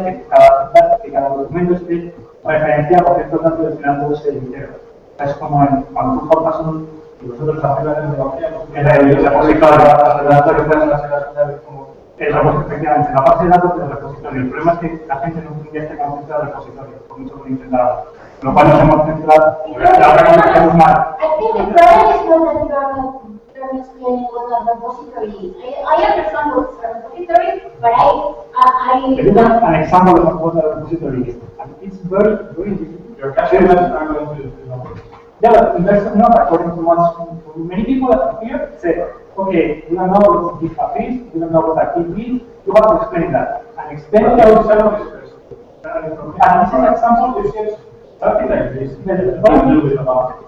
que cada documento esté referenciado por ciertos datos del final todo se entero. Es como cuando tú formas y vosotros hacéis la tecnología, en el repositorio, los datos que pueden ser las claves como efectivamente, la base de datos del repositorio. El problema es que la gente no entendía este concepto del repositorio, por mucho que lo intentaba. Con lo cual nos hemos centrado, ahora conocemos más. I think the problem is not that you are explaining what a repository is. I understand what's a repository, but Give an example of what a repository is. And it's very, very difficult. Your customers are going to know. Yeah, but that's not according to many people that are here say, okay, you don't know what GitHub is, you don't know what a key is, you have to explain that. And explain that yourself is and this is an example, this is something like this. What do you do about it?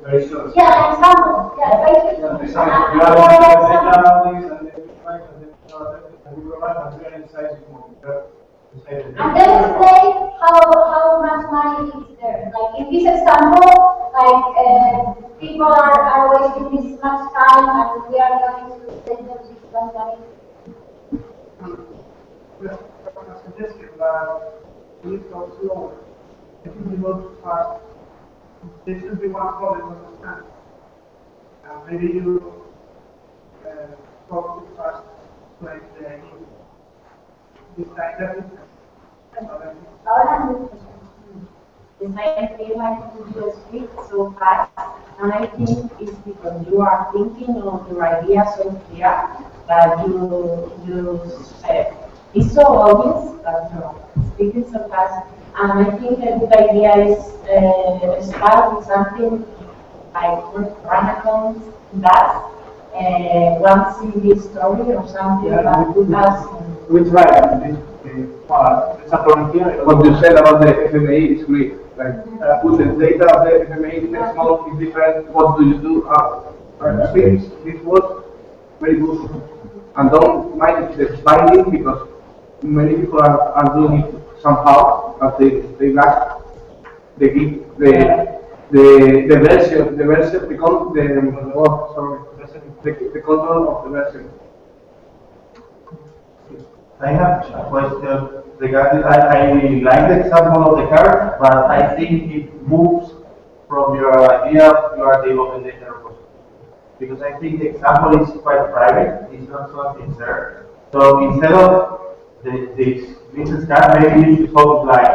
yeah, an example. Yeah, basically. And then explain how much money is there. Like in this example, like people are wasting this much time and we are going to send them this much money. I suggested that we go slower. If we go too fast, this should be one problem to understand. Maybe you talk too fast, like this kind of thing. Ahora the science like you speak so fast, and I think it's because you are thinking of your idea so clear that you it's so obvious that you're speaking so fast. And I think a good idea is start with something like what Ranacon does. Once in this story or something that does. We try. It's a problem here. What you said about the FMA is great. Like, put the data of the FMA next month is different. What do you do? I think this was very good. And don't mind the binding because many people are doing it somehow, but they lack the version, the control of the version. I have a question regarding, I like the example of the car, but I think it moves from your idea of your development data repository. Because I think the example is quite private, it's not something there. So instead of this business card, maybe you should focus like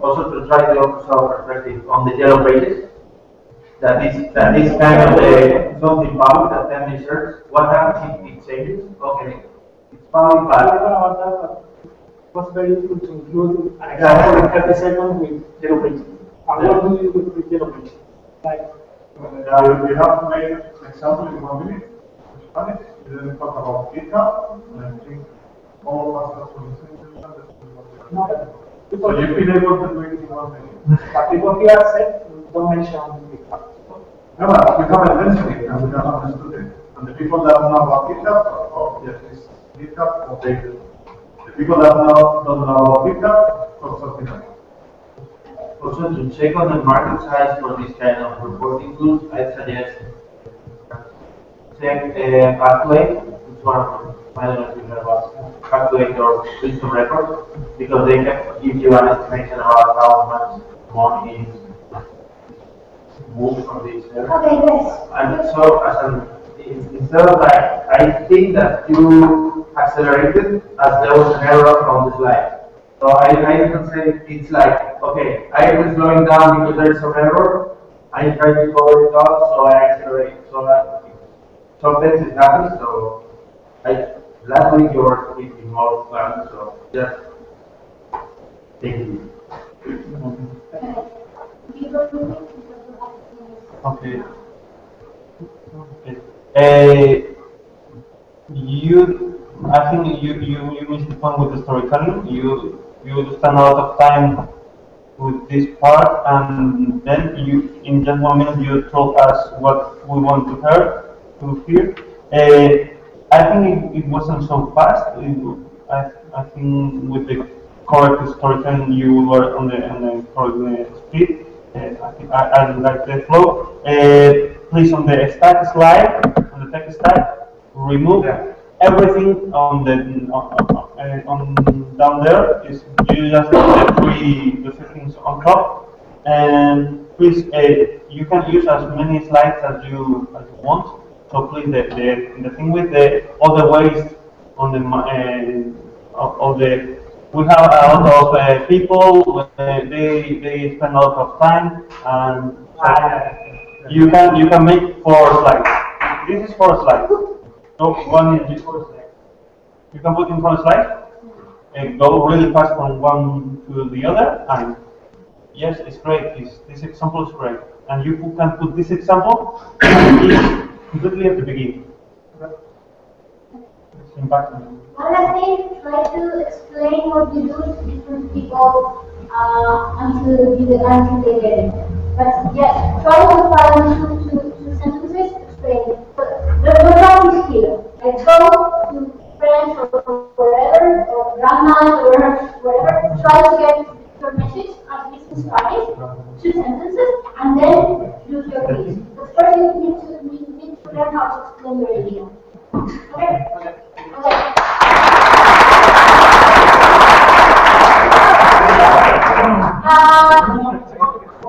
also to try to offer perspective on the yellow pages. That is kind of something public that can be searched. What happens if it changes? Okay. About that, it was very useful to include an example in 30 seconds with yellow pages. And what do you do with yellow pages? Like, we have to make an example in 1 minute in Spanish. We didn't talk about GitHub, and I think all of us have to listen to that. So you've been able to do it in 1 minute. But people here said, don't mention GitHub. No, but we haven't mentioned it, and we have understood it. And the people that know about GitHub, oh, yes, it's GitHub or data. The people that don't know about GitHub, or something like that. Also, to check on the market size for this kind of reporting tools, I suggest check Pathway, which one, I don't know if you heard about Pathway or System Records, because they can give you an estimation about how much money is moved from this area. Okay, yes. And so, instead of like, I think that you accelerated as there was an error on the slide. So I can say it's like, okay, I was slowing down because there's some error. I try to cover it all, so I accelerate. So sometimes it happens. So last week you were speaking more fun, so just take it. Okay. I think you missed the point with the storytelling. You spend a lot of time with this part, and then you, in just 1 minute, you told us what we want to hear. I think it wasn't so fast. I think with the correct storytelling. You were on the correct speed. I think I like the flow. Please, on the stack slide, on the text stack, remove everything on the on down there. Is you just the three things on top, and please you can use as many slides as you want. So please, the thing with the other ways on the of the we have a lot of people. They spend a lot of time, and so you can make 4 slides. This is 4 slides. So you can put in 4 slides and go really fast from one to the other. And yes, it's great. This example is great, and you can put this example completely at the beginning. One last thing, try to explain what you do to different people until they get it. But yes, try to find two sentences, explain it. But the practice here. Like go to friends or wherever, or grandmas or whatever, try to get your message at least in Spanish, 2 sentences, and then use your piece. But first you need to learn how to explain your idea. Okay? Okay.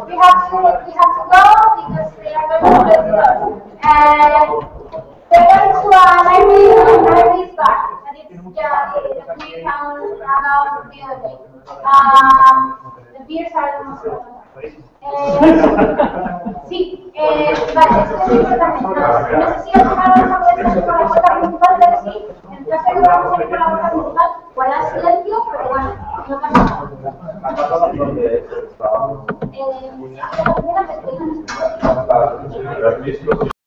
We have to go because they are going to they're going to library back, and it's we can about the other day. The beers are the most sí, vale, esto es importante. No sé si alguna vez con la puerta principal, pero sí, en caso de que vamos a salir por la puerta principal, guarda silencio, pero bueno, no pasa nada.